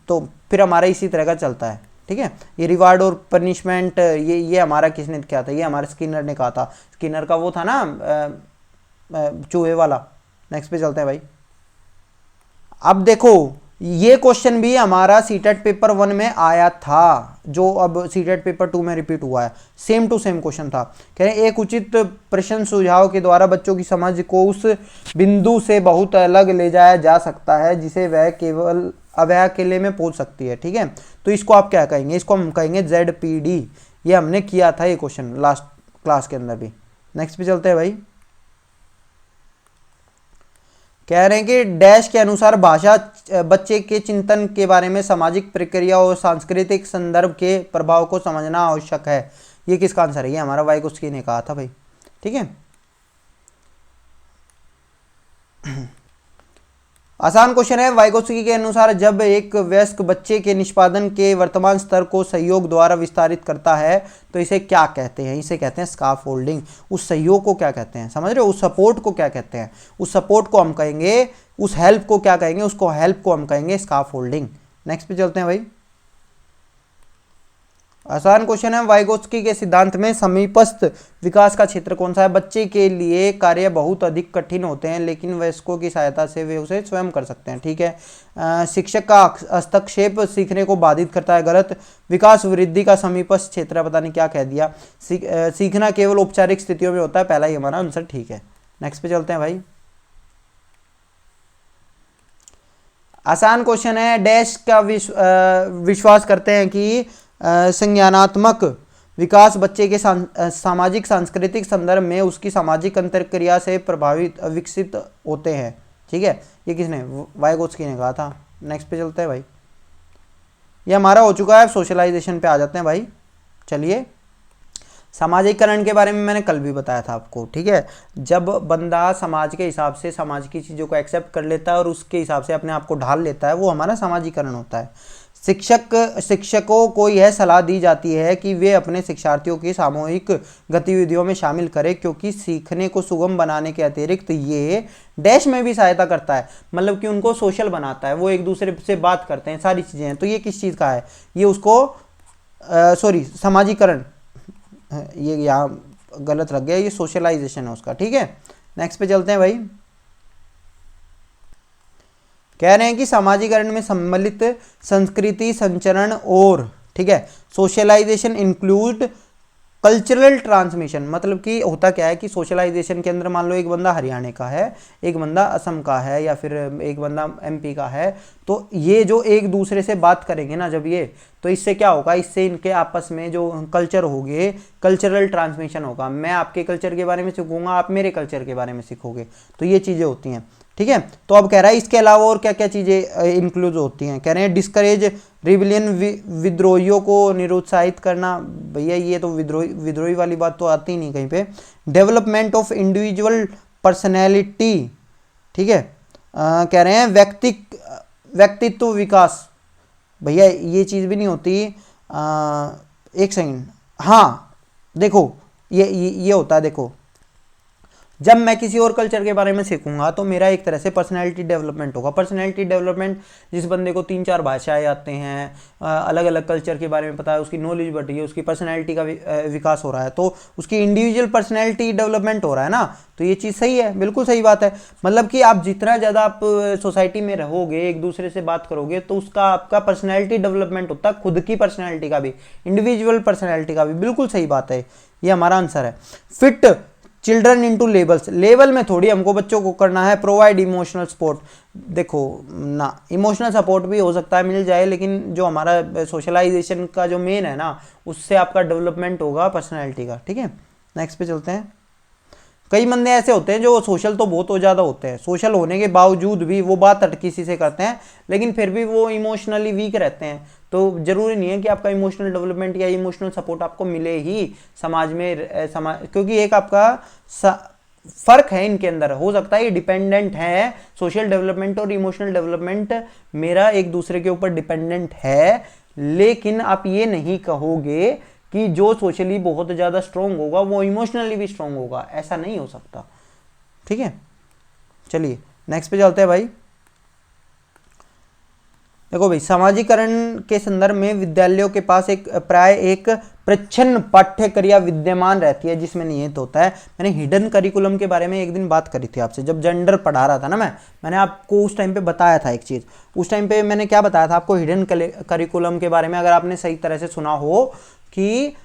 A: तो फिर हमारा इसी तरह का चलता है। ठीक है, ये रिवार्ड और पनिशमेंट, ये हमारा किसने क्या था? ये हमारे स्किनर ने कहा था। स्किनर का वो था ना चूहे वाला। नेक्स्ट पे चलते हैं भाई। अब देखो, ये क्वेश्चन भी हमारा सीटेट पेपर 1 में आया था, जो अब सीटेट पेपर 2 में रिपीट हुआ है। सेम टू सेम क्वेश्चन था। कह रहे हैं एक उचित प्रश्न सुझाव के द्वारा बच्चों की समझ को उस बिंदु से बहुत अलग ले जाया जा सकता है जिसे वह केवल अकेले में पहुंच सकती है। ठीक है, तो इसको आप क्या कहेंगे? इसको हम कहेंगे ZPD। ये हमने किया था ये क्वेश्चन लास्ट क्लास के अंदर भी। नेक्स्ट पे चलते हैं भाई। कह रहे हैं कि डैश के अनुसार भाषा बच्चे के चिंतन के बारे में सामाजिक प्रक्रिया और सांस्कृतिक संदर्भ के प्रभाव को समझना आवश्यक है। ये किसका आंसर है? ये हमारा वाइगोत्स्की ने कहा था भाई। ठीक है, आसान क्वेश्चन है। वाइगोत्स्की के अनुसार जब एक वयस्क बच्चे के निष्पादन के वर्तमान स्तर को सहयोग द्वारा विस्तारित करता है तो इसे क्या कहते हैं? इसे कहते हैं स्काफोल्डिंग। उस सहयोग को क्या कहते हैं? समझ रहे हो? उस सपोर्ट को क्या कहते हैं? उस सपोर्ट को हम कहेंगे, उस हेल्प को क्या कहेंगे? उसको हेल्प को हम कहेंगे स्काफोल्डिंग। नेक्स्ट पे चलते हैं भाई। आसान क्वेश्चन है। वाइगोत्स्की के सिद्धांत में समीपस्थ विकास का क्षेत्र कौन सा है? बच्चे के लिए कार्य बहुत अधिक कठिन होते हैं लेकिन वयस्कों की सहायता से वे उसे स्वयं कर सकते हैं। ठीक है। शिक्षक का हस्तक्षेप सीखने को बाधित करता है। गलत। विकास वृद्धि का समीपस्थ क्षेत्र है, पता नहीं क्या कह दिया। सीखना केवल औपचारिक स्थितियों में होता है, पहला ही हमारा आंसर ठीक है। नेक्स्ट पे चलते हैं भाई। आसान क्वेश्चन है। डैश का विश्वास करते हैं कि संज्ञानात्मक विकास बच्चे के सामाजिक सांस्कृतिक संदर्भ में उसकी सामाजिक अंतरक्रिया से प्रभावित विकसित होते हैं। ठीक है, ये किसने? वाइगोत्स्की ने कहा था। नेक्स्ट पे चलते हैं भाई। ये हमारा हो चुका है। सोशलाइजेशन पे आ जाते हैं भाई। चलिए, सामाजिकरण के बारे में मैंने कल भी बताया था आपको। ठीक है, जब बंदा समाज के हिसाब से समाज की चीज़ों को एक्सेप्ट कर लेता है और उसके हिसाब से अपने आप को ढाल लेता है, वो हमारा सामाजिकरण होता है। शिक्षकों को यह सलाह दी जाती है कि वे अपने शिक्षार्थियों की सामूहिक गतिविधियों में शामिल करें क्योंकि सीखने को सुगम बनाने के अतिरिक्त ये डैश में भी सहायता करता है, मतलब कि उनको सोशल बनाता है, वो एक दूसरे से बात करते हैं, सारी चीज़ें हैं। तो ये किस चीज़ का है? ये उसको सामाजिकरण, ये यहाँ गलत रख गया, ये सोशलाइजेशन है उसका। ठीक है, नेक्स्ट पे चलते हैं भाई। कह रहे हैं कि सामाजिकरण में सम्मिलित संस्कृति संचरण और, ठीक है, सोशलाइजेशन इंक्लूड कल्चरल ट्रांसमिशन। मतलब कि होता क्या है कि सोशलाइजेशन के अंदर मान लो एक बंदा हरियाणा का है, एक बंदा असम का है, या फिर एक बंदा एमपी का है, तो ये जो एक दूसरे से बात करेंगे ना जब ये, तो इससे क्या होगा? इससे इनके आपस में जो कल्चर होंगे, कल्चरल ट्रांसमिशन होगा। मैं आपके कल्चर के बारे में सीखूंगा, आप मेरे कल्चर के बारे में सीखोगे, तो ये चीज़ें होती हैं। ठीक है, तो अब कह रहा है इसके अलावा और क्या क्या चीज़ें इंक्लूड होती हैं। कह रहे हैं डिस्करेज रिबिलियन, विद्रोहियों को निरुत्साहित करना। भैया ये तो विद्रोही वाली बात तो आती ही नहीं कहीं पे। Development of individual personality. ठीक है, कह रहे हैं व्यक्तित्व विकास। भैया ये चीज़ भी नहीं होती। एक सेकंड, हाँ देखो ये होता है। देखो, जब मैं किसी और कल्चर के बारे में सीखूंगा तो मेरा एक तरह से पर्सनैलिटी डेवलपमेंट होगा। पर्सनैलिटी डेवलपमेंट, जिस बंदे को 3-4 भाषाएं आते हैं, अलग अलग कल्चर के बारे में पता है, उसकी नॉलेज बढ़ रही है, उसकी पर्सनैलिटी का विकास हो रहा है, तो उसकी इंडिविजुअल पर्सनैलिटी डेवलपमेंट हो रहा है ना। तो ये चीज़ सही है, बिल्कुल सही बात है। मतलब कि आप जितना ज़्यादा आप सोसाइटी में रहोगे, एक दूसरे से बात करोगे, तो उसका आपका पर्सनैलिटी डेवलपमेंट होता है, खुद की पर्सनैलिटी का भी, इंडिविजुअल पर्सनैलिटी का भी। बिल्कुल सही बात है, ये हमारा आंसर है। Fit children into levels. Level में थोड़ी हमको बच्चों को करना है। Provide emotional support. देखो ना, इमोशनल सपोर्ट भी हो सकता है मिल जाए, लेकिन जो हमारा सोशलाइजेशन का जो मेन है ना, उससे आपका डेवलपमेंट होगा पर्सनैलिटी का। ठीक है, नेक्स्ट पे चलते हैं। कई बंदे ऐसे होते हैं जो सोशल तो बहुत ज़्यादा होते हैं, सोशल होने के बावजूद भी वो बात अटकीसी से करते हैं, लेकिन फिर भी वो इमोशनली वीक रहते हैं। तो ज़रूरी नहीं है कि आपका इमोशनल डेवलपमेंट या इमोशनल सपोर्ट आपको मिले ही समाज में, क्योंकि एक आपका फ़र्क है इनके अंदर। हो सकता है ये डिपेंडेंट है, सोशल डेवलपमेंट और इमोशनल डेवलपमेंट मेरा एक दूसरे के ऊपर डिपेंडेंट है, लेकिन आप ये नहीं कहोगे कि जो सोशली बहुत ज़्यादा स्ट्रॉन्ग होगा वो इमोशनली भी स्ट्रॉन्ग होगा, ऐसा नहीं हो सकता। ठीक है, चलिए नेक्स्ट पे चलते हैं भाई। देखो भाई, सामाजिकरण के संदर्भ में विद्यालयों के पास प्राय एक प्रच्छन्न पाठ्यक्रिया विद्यमान रहती है जिसमें निहित होता है। मैंने हिडन करिकुलम के बारे में एक दिन बात करी थी आपसे, जब जेंडर पढ़ा रहा था ना मैंने आपको उस टाइम पे बताया था एक चीज़। उस टाइम पे मैंने क्या बताया था आपको हिडन करिकुलम के बारे में, अगर आपने सही तरह से सुना हो, कि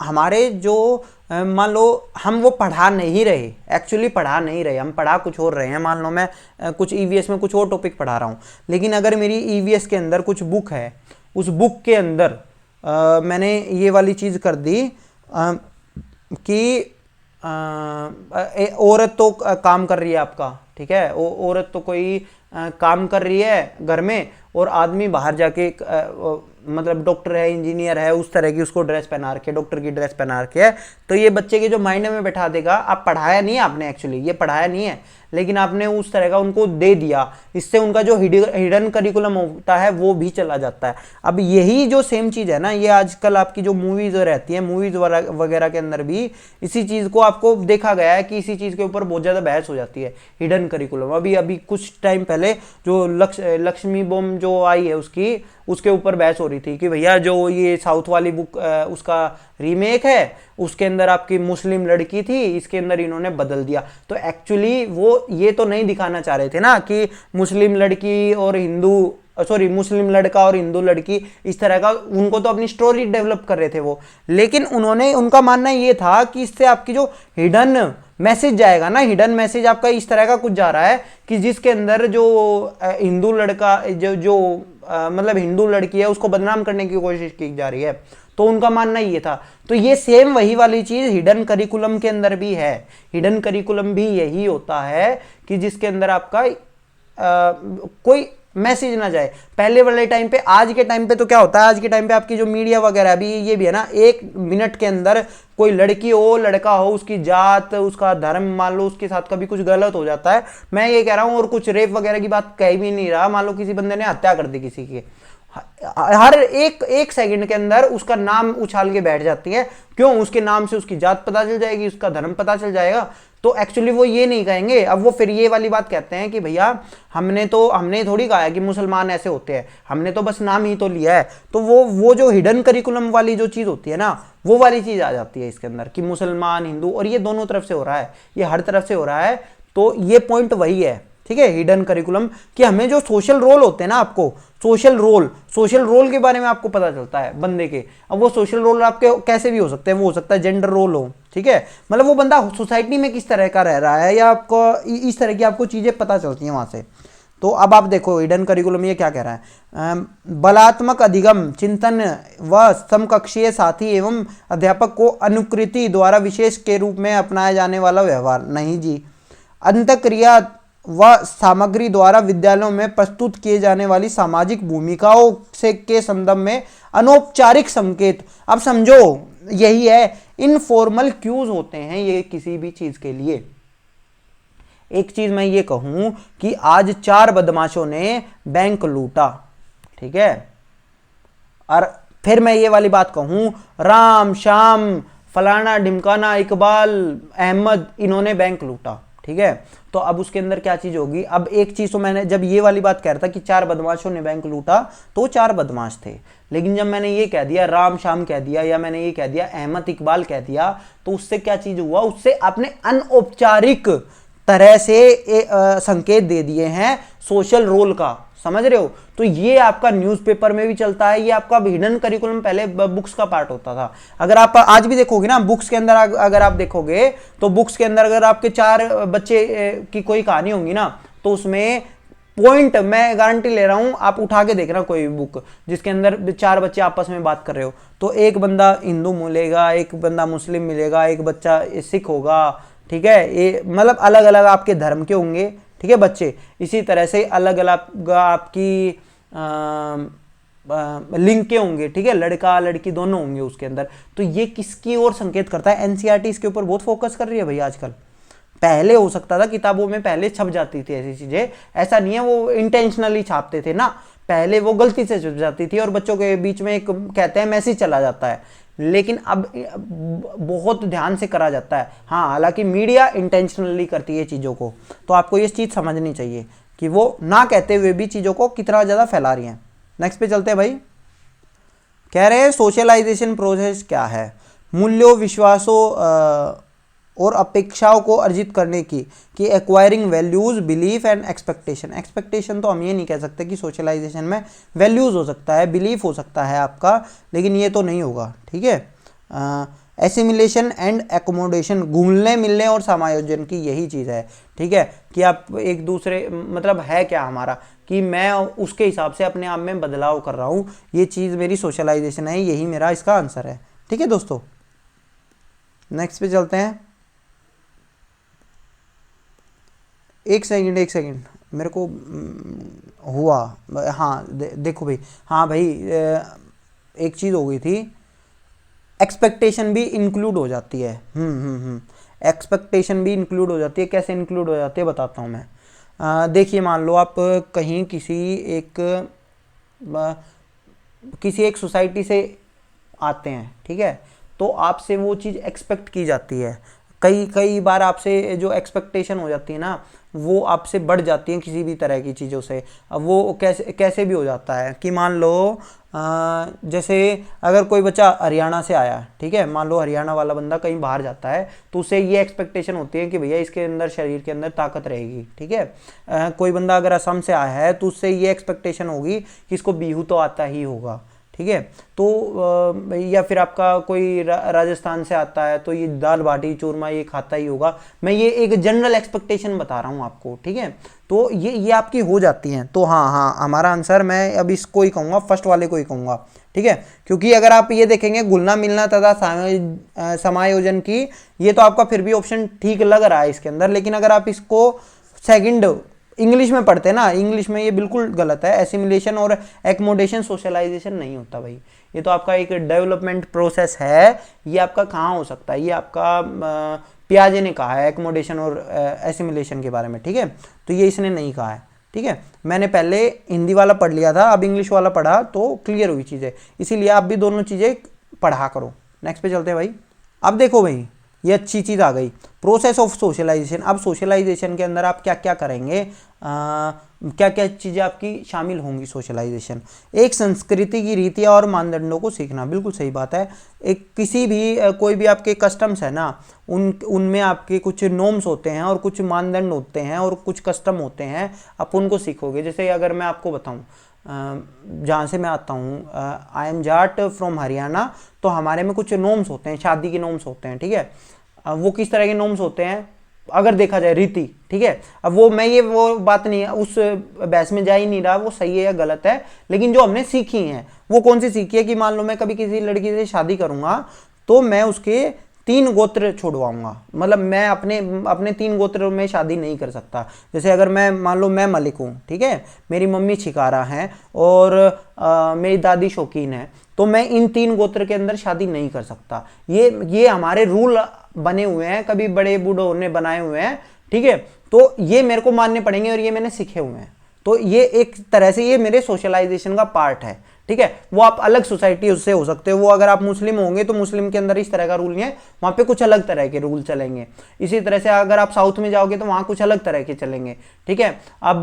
A: हमारे जो मान लो हम वो पढ़ा नहीं रहे, एक्चुअली पढ़ा नहीं रहे, हम पढ़ा कुछ और रहे हैं। मान लो मैं कुछ ईवीएस में कुछ और टॉपिक पढ़ा रहा हूँ, लेकिन अगर मेरी ईवीएस के अंदर कुछ बुक है, उस बुक के अंदर मैंने ये वाली चीज़ कर दी कि औरत तो काम कर रही है आपका, ठीक है, औरत तो कोई काम कर रही है घर में, और आदमी बाहर जाके मतलब डॉक्टर है, इंजीनियर है, उस तरह की उसको ड्रेस पहना रखे, डॉक्टर की ड्रेस पहना रखे है। तो ये बच्चे के जो माइंड में बैठा देगा, आप पढ़ाया नहीं है आपने, एक्चुअली ये पढ़ाया नहीं है, लेकिन आपने उस तरह का उनको दे दिया, इससे उनका जो हिडन करिकुलम होता है वो भी चला जाता है। अब यही जो सेम चीज़ है ना, ये आजकल आपकी जो मूवीज़ रहती हैं, मूवीज़ वगैरह के अंदर भी इसी चीज़ को आपको देखा गया है कि इसी चीज़ के ऊपर बहुत ज़्यादा बहस हो जाती है, हिडन करिकुलम। अभी कुछ टाइम पहले जो लक्ष्मी बॉम्ब जो आई है उसके ऊपर बहस हो रही थी कि भैया जो ये साउथ वाली बुक उसका रीमेक है, उसके अंदर आपकी मुस्लिम लड़की थी, इसके अंदर इन्होंने बदल दिया। तो एक्चुअली वो ये तो नहीं दिखाना चाह रहे थे ना कि मुस्लिम लड़की और मुस्लिम लड़का और हिंदू लड़की इस तरह का, उनको तो अपनी स्टोरी डेवलप कर रहे थे वो, लेकिन उनका मानना ये था कि इससे आपकी जो हिडन मैसेज जाएगा ना, हिडन मैसेज आपका इस तरह का कुछ जा रहा है कि जिसके अंदर जो हिंदू लड़का जो मतलब हिंदू लड़की है उसको बदनाम करने की कोशिश की जा रही है। तो उनका मानना ये था। तो ये सेम वही वाली चीज हिडन करिकुलम के अंदर भी है। हिडन करिकुलम भी यही होता है कि जिसके अंदर आपका कोई मैसेज ना जाए। पहले वाले टाइम पे, आज के टाइम पे तो क्या होता है, आज के टाइम पे आपकी जो मीडिया वगैरह अभी ये भी है ना, 1 मिनट के अंदर कोई लड़की हो लड़का हो, उसकी जात उसका धर्म मान लो उसके साथ कभी कुछ गलत हो जाता है, मैं ये कह रहा हूँ, और कुछ रेप वगैरह की बात कह भी नहीं रहा, मान लो किसी बंदे ने हत्या कर दी किसी की, हर एक सेकंड के अंदर उसका नाम उछाल के बैठ जाती है। क्यों? उसके नाम से उसकी जात पता चल जाएगी, उसका धर्म पता चल जाएगा। तो एक्चुअली वो ये नहीं कहेंगे, अब वो फिर ये वाली बात कहते हैं कि भैया हमने थोड़ी कहा है कि मुसलमान ऐसे होते हैं, हमने तो बस नाम ही तो लिया है। तो वो जो हिडन करिकुलम वाली जो चीज़ होती है ना, वो वाली चीज़ आ जाती है इसके अंदर कि मुसलमान हिंदू, और ये दोनों तरफ से हो रहा है, ये हर तरफ से हो रहा है। तो ये पॉइंट वही है, ठीक है, हिडन करिकुलम, कि हमें जो सोशल रोल होते हैं ना, आपको सोशल रोल के बारे में आपको पता चलता है बंदे के। अब वो सोशल रोल आपके कैसे भी हो सकते हैं, वो हो सकता है जेंडर रोल हो, ठीक है, मतलब वो बंदा सोसाइटी में किस तरह का रह रहा है, या आपको इस तरह की आपको चीज़ें पता चलती हैं वहाँ से। तो अब आप देखो हिडन करिकुलम ये क्या कह रहा है, बलात्मक अधिगम चिंतन व समकक्षीय साथी एवं अध्यापक को अनुकृति द्वारा विशेष के रूप में अपनाया जाने वाला व्यवहार नहीं जी। अंतःक्रिया व सामग्री द्वारा विद्यालयों में प्रस्तुत किए जाने वाली सामाजिक भूमिकाओं से के संदर्भ में अनौपचारिक संकेत। अब समझो यही है, इनफॉर्मल क्यूज होते हैं ये किसी भी चीज के लिए। एक चीज मैं ये कहूं कि आज 4 बदमाशों ने बैंक लूटा, ठीक है, और फिर मैं ये वाली बात कहूं, राम श्याम फलाना ढिमकाना इकबाल अहमद इन्होंने बैंक लूटा, ठीक है। तो अब उसके अंदर क्या चीज होगी, अब एक चीज तो मैंने जब ये वाली बात कह रहा था कि 4 बदमाशों ने बैंक लूटा, तो 4 बदमाश थे, लेकिन जब मैंने ये कह दिया राम श्याम कह दिया, या मैंने ये कह दिया अहमद इकबाल कह दिया, तो उससे क्या चीज हुआ, उससे आपने अनौपचारिक तरह से संकेत दे दिए हैं सोशल रोल का, समझ रहे हो। तो ये आपका न्यूज़पेपर में भी चलता है, ये आपका हिडन करिकुलम पहले बुक्स का पार्ट होता था। अगर आप आज भी देखोगे ना, बुक्स के अंदर अगर आप देखोगे तो बुक्स के अंदर अगर आपके 4 बच्चे की कोई कहानी होगी ना, तो उसमें पॉइंट मैं गारंटी ले रहा हूं, आप उठा के देखना कोई भी बुक जिसके अंदर 4 बच्चे आपस में बात कर रहे हो, तो एक बंदा हिंदू मिलेगा, एक बंदा मुस्लिम मिलेगा, एक बच्चा सिख होगा, ठीक है, ये मतलब अलग अलग आपके धर्म के होंगे, ठीक है बच्चे। इसी तरह से अलग अलग आपकी लिंग के होंगे, ठीक है, लड़का लड़की दोनों होंगे उसके अंदर। तो ये किसकी ओर संकेत करता है, एनसीईआरटी इसके ऊपर बहुत फोकस कर रही है भाई आजकल। पहले हो सकता था किताबों में पहले छप जाती थी ऐसी चीजें, ऐसा नहीं है वो इंटेंशनली छापते थे ना, पहले वो गलती से छप जाती थी और बच्चों के बीच में एक कहते हैं मैसेज चला जाता है, लेकिन अब बहुत ध्यान से करा जाता है। हाँ, हालांकि मीडिया इंटेंशनली करती है चीज़ों को, तो आपको ये चीज़ समझनी चाहिए कि वो ना कहते हुए भी चीज़ों को कितना ज़्यादा फैला रही हैं। नेक्स्ट पे चलते हैं भाई, कह रहे हैं सोशलाइजेशन प्रोसेस क्या है, मूल्यों विश्वासों और अपेक्षाओं को अर्जित करने की acquiring values belief and expectation. Expectation तो हम ये नहीं कह सकते कि सोशलाइजेशन में वैल्यूज हो सकता है, बिलीफ हो सकता है आपका, लेकिन ये तो नहीं होगा, ठीक है। एसिमिलेशन एंड एकोमोडेशन, घुलने मिलने और समायोजन की यही चीज़ है, ठीक है, कि आप एक दूसरे मतलब है क्या हमारा कि मैं उसके हिसाब से अपने आप में बदलाव कर रहा हूँ, ये चीज़ मेरी सोशलाइजेशन है, यही मेरा इसका आंसर है, ठीक है दोस्तों। नेक्स्ट पे चलते हैं। एक सेकंड मेरे को हुआ, हाँ देखो भाई, हाँ भाई एक चीज़ हो गई थी, एक्सपेक्टेशन भी इंक्लूड हो जाती है। एक्सपेक्टेशन भी इंक्लूड हो जाती है। कैसे इंक्लूड हो जाती है बताता हूँ मैं। देखिए मान लो आप कहीं किसी एक सोसाइटी से आते हैं, ठीक है, तो आपसे वो चीज़ एक्सपेक्ट की जाती है। कई कई बार आपसे जो एक्सपेक्टेशन हो जाती है ना, वो आपसे बढ़ जाती है किसी भी तरह की चीज़ों से। अब वो कैसे कैसे भी हो जाता है कि मान लो जैसे अगर कोई बच्चा हरियाणा से आया, ठीक है, मान लो हरियाणा वाला बंदा कहीं बाहर जाता है, तो उससे ये एक्सपेक्टेशन होती है कि भैया इसके अंदर शरीर के अंदर ताकत रहेगी, ठीक है। कोई बंदा अगर असम से आया है तो उससे ये एक्सपेक्टेशन होगी कि इसको बिहू तो आता ही होगा, ठीक है। तो या फिर आपका कोई राजस्थान से आता है तो ये दाल बाटी चूरमा ये खाता ही होगा। मैं ये एक जनरल एक्सपेक्टेशन बता रहा हूँ आपको, ठीक है। तो ये आपकी हो जाती हैं। तो हाँ हाँ, हमारा आंसर मैं अब इसको ही कहूँगा, फर्स्ट वाले को ही कहूँगा, ठीक है। क्योंकि अगर आप ये देखेंगे घुलना मिलना तथा समायोजन की, ये तो आपका फिर भी ऑप्शन ठीक लग रहा है इसके अंदर। लेकिन अगर आप इसको सेकंड इंग्लिश में पढ़ते हैं ना, इंग्लिश में ये बिल्कुल गलत है। एसिमिलेशन और एक्मोडेशन सोशलाइजेशन नहीं होता भाई, ये तो आपका एक डेवलपमेंट प्रोसेस है। ये आपका कहाँ हो सकता है, ये आपका पियाजे ने कहा है एक्मोडेशन और एसिमिलेशन के बारे में, ठीक है। तो ये इसने नहीं कहा है, ठीक है। मैंने पहले हिंदी वाला पढ़ लिया था, अब इंग्लिश वाला पढ़ा तो क्लियर हुई चीज़ें, इसीलिए आप भी दोनों चीज़ें पढ़ा करो। नेक्स्ट पे चलते हैं भाई। अब देखो भाई, ये अच्छी चीज़ आ गई, प्रोसेस ऑफ सोशलाइजेशन। अब सोशलाइजेशन के अंदर आप क्या क्या करेंगे, क्या क्या चीज़ें आपकी शामिल होंगी सोशलाइजेशन। एक संस्कृति की रीतियाँ और मानदंडों को सीखना, बिल्कुल सही बात है। एक किसी भी कोई भी आपके कस्टम्स है ना, उनमें आपके कुछ नॉर्म्स होते हैं और कुछ मानदंड होते हैं और कुछ कस्टम होते हैं, आप उनको सीखोगे। जैसे अगर मैं आपको बताऊँ, जहाँ से मैं आता हूँ, I am Jat from Haryana, तो हमारे में कुछ नॉर्म्स होते हैं, शादी के नॉर्म्स होते हैं, ठीक है। वो किस तरह के नॉर्म्स होते हैं अगर देखा जाए, रीति, ठीक है। अब वो बात नहीं है, उस बहस में जा ही नहीं रहा वो सही है या गलत है, लेकिन जो हमने सीखी हैं वो कौन सी सीखी है कि मान लो मैं कभी किसी लड़की से शादी करूंगा तो मैं उसके 3 गोत्र छोड़वाऊंगा। मतलब मैं अपने 3 गोत्र में शादी नहीं कर सकता। जैसे अगर मैं मान लो मैं मलिक हूँ, ठीक है, मेरी मम्मी छिकारा है और मेरी दादी शौकीन है, तो मैं इन 3 गोत्र के अंदर शादी नहीं कर सकता। ये हमारे रूल बने हुए हैं, कभी बड़े बूढ़ों ने बनाए हुए हैं, ठीक है। तो ये मेरे को मानने पड़ेंगे और ये मैंने सीखे हुए हैं। तो ये एक तरह से ये मेरे सोशलाइजेशन का पार्ट है, ठीक है। वो आप अलग सोसाइटी उससे हो सकते हो। वो अगर आप मुस्लिम होंगे तो मुस्लिम के अंदर इस तरह का रूल नहीं है, वहां पे कुछ अलग तरह के रूल चलेंगे। इसी तरह से अगर आप साउथ में जाओगे तो वहां कुछ अलग तरह के चलेंगे, ठीक है। अब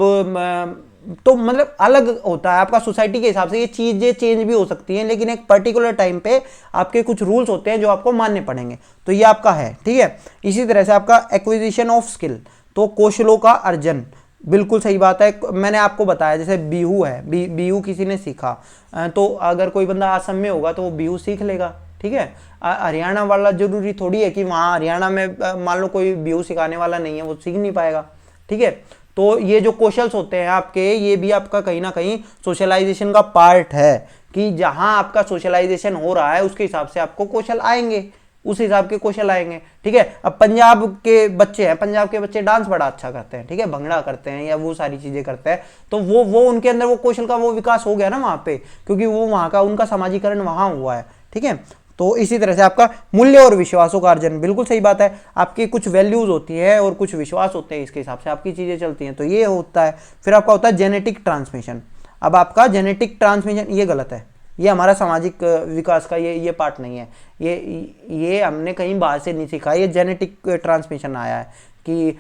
A: तो मतलब अलग होता है आपका सोसाइटी के हिसाब से, ये चीजें चेंज भी हो सकती हैं, लेकिन एक पर्टिकुलर टाइम पे आपके कुछ रूल्स होते हैं जो आपको मानने पड़ेंगे। तो ये आपका है, ठीक है। इसी तरह से आपका एक्विजिशन ऑफ स्किल, तो कौशलों का अर्जन, बिल्कुल सही बात है। मैंने आपको बताया जैसे बिहू है, बिहू किसी ने सीखा, तो अगर कोई बंदा असम में होगा तो वो बिहू सीख लेगा, ठीक है। हरियाणा वाला जरूरी थोड़ी है कि वहाँ हरियाणा में मान लो कोई बिहू सिखाने वाला नहीं है, वो सीख नहीं पाएगा, ठीक है। तो ये जो कौशल्स होते हैं आपके, ये भी आपका कहीं ना कहीं सोशलाइजेशन का पार्ट है कि जहां आपका सोशलाइजेशन हो रहा है उसके हिसाब से आपको कौशल आएंगे, उस हिसाब के कौशल आएंगे, ठीक है। अब पंजाब के बच्चे हैं, पंजाब के बच्चे डांस बड़ा अच्छा करते हैं, ठीक है, भंगड़ा करते हैं या वो सारी चीजें करते हैं, तो वो उनके अंदर वो कौशल का वो विकास हो गया ना वहां पे, क्योंकि वो वहां का उनका समाजीकरण वहां हुआ है, ठीक है। तो इसी तरह से आपका मूल्य और विश्वासों का अर्जन, बिल्कुल सही बात है। आपकी कुछ वैल्यूज होती है और कुछ विश्वास होते हैं, इसके हिसाब से आपकी चीजें चलती हैं, तो ये होता है। फिर आपका होता है जेनेटिक ट्रांसमिशन। अब आपका जेनेटिक ट्रांसमिशन ये गलत है, ये हमारा सामाजिक विकास का ये पार्ट नहीं है, ये हमने कहीं बाहर से नहीं सीखा, ये जेनेटिक ट्रांसमिशन आया है कि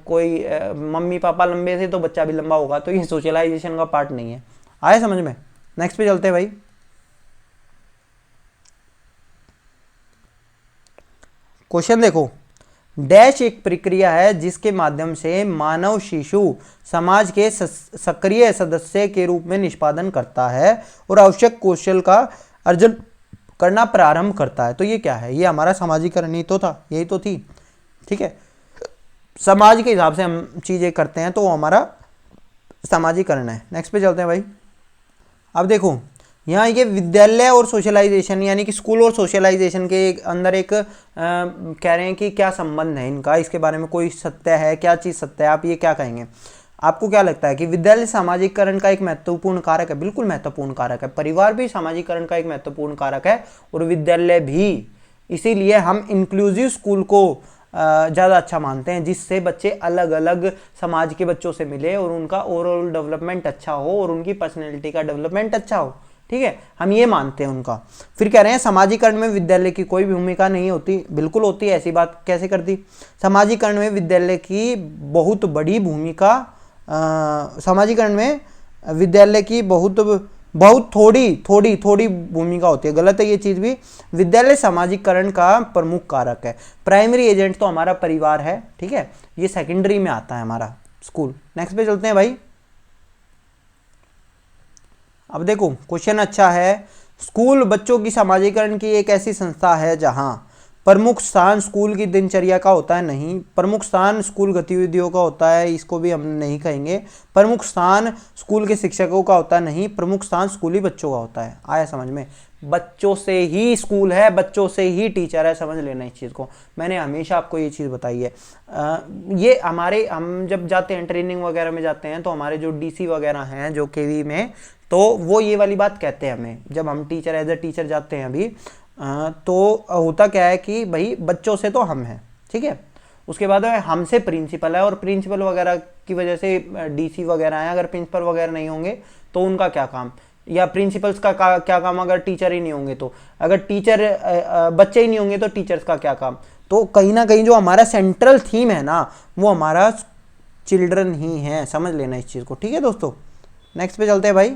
A: कोई मम्मी पापा लंबे थे तो बच्चा भी लंबा होगा, तो ये सोशलाइजेशन का पार्ट नहीं है। आया समझ में? नेक्स्ट पे चलते हैं भाई। क्वेश्चन देखो, डैश एक प्रक्रिया है जिसके माध्यम से मानव शिशु समाज के सक्रिय सदस्य के रूप में निष्पादन करता है और आवश्यक कौशल का अर्जन करना प्रारंभ करता है। तो ये क्या है? ये हमारा सामाजिकरण ही तो था, यही तो थी, ठीक है। समाज के हिसाब से हम चीजें करते हैं तो वो हमारा सामाजिकरण है। नेक्स्ट पे चलते हैं भाई। अब देखो यहाँ ये विद्यालय और सोशलाइजेशन यानी कि स्कूल और सोशलाइजेशन के अंदर एक कह रहे हैं कि क्या संबंध है इनका, इसके बारे में कोई सत्य है, क्या चीज़ सत्य है, आप ये क्या कहेंगे? आपको क्या लगता है कि विद्यालय सामाजिकरण का एक महत्वपूर्ण कारक है? बिल्कुल महत्वपूर्ण कारक है। परिवार भी सामाजिकरण का एक महत्वपूर्ण कारक है और विद्यालय भी। इसीलिए हम इंक्लूसिव स्कूल को ज़्यादा अच्छा मानते हैं, जिससे बच्चे अलग अलग समाज के बच्चों से मिले और उनका ओवरऑल डेवलपमेंट अच्छा हो और उनकी पर्सनैलिटी का डेवलपमेंट अच्छा हो। ठीक है, हम ये मानते हैं उनका। फिर कह रहे हैं समाजीकरण में विद्यालय की कोई भूमिका नहीं होती। बिल्कुल होती है, ऐसी बात कैसे कर दी। समाजीकरण में विद्यालय की बहुत बड़ी भूमिका, समाजीकरण में विद्यालय की बहुत थोड़ी भूमिका होती है। गलत है ये चीज़ भी। विद्यालय समाजीकरण का प्रमुख कारक है। प्राइमरी एजेंट तो हमारा परिवार है, ठीक है, ये सेकेंडरी में आता है हमारा स्कूल। नेक्स्ट पे चलते हैं भाई। अब देखो क्वेश्चन अच्छा है। स्कूल बच्चों की समाजीकरण की एक ऐसी संस्था है जहां प्रमुख स्थान स्कूल की दिनचर्या का होता है, नहीं। प्रमुख स्थान स्कूल गतिविधियों का होता है, इसको भी हम नहीं कहेंगे। प्रमुख स्थान स्कूल के शिक्षकों का होता है, नहीं। प्रमुख स्थान स्कूली बच्चों का होता है। आया समझ में। बच्चों से ही स्कूल है, बच्चों से ही टीचर है, समझ लेना इस चीज़ को। मैंने हमेशा आपको ये चीज़ बताई है। ये हम जब जाते हैं ट्रेनिंग वगैरह में जाते हैं तो हमारे जो डीसी वगैरह हैं जो केवी में, तो वो ये वाली बात कहते हैं हमें, जब हम टीचर एज ए टीचर जाते हैं अभी। तो होता क्या है कि भाई बच्चों से तो हम हैं, ठीक है, उसके बाद हमसे प्रिंसिपल है, और प्रिंसिपल वगैरह की वजह से डीसी वगैरह हैं। अगर प्रिंसिपल वगैरह नहीं होंगे तो उनका क्या काम, या प्रिंसिपल्स का क्या काम अगर टीचर ही नहीं होंगे तो। अगर टीचर बच्चे ही नहीं होंगे तो टीचर्स का क्या काम। तो कहीं ना कहीं जो हमारा सेंट्रल थीम है ना, वो हमारा चिल्ड्रन ही है, समझ लेना इस चीज़ को। ठीक है दोस्तों, नेक्स्ट पे चलते हैं भाई।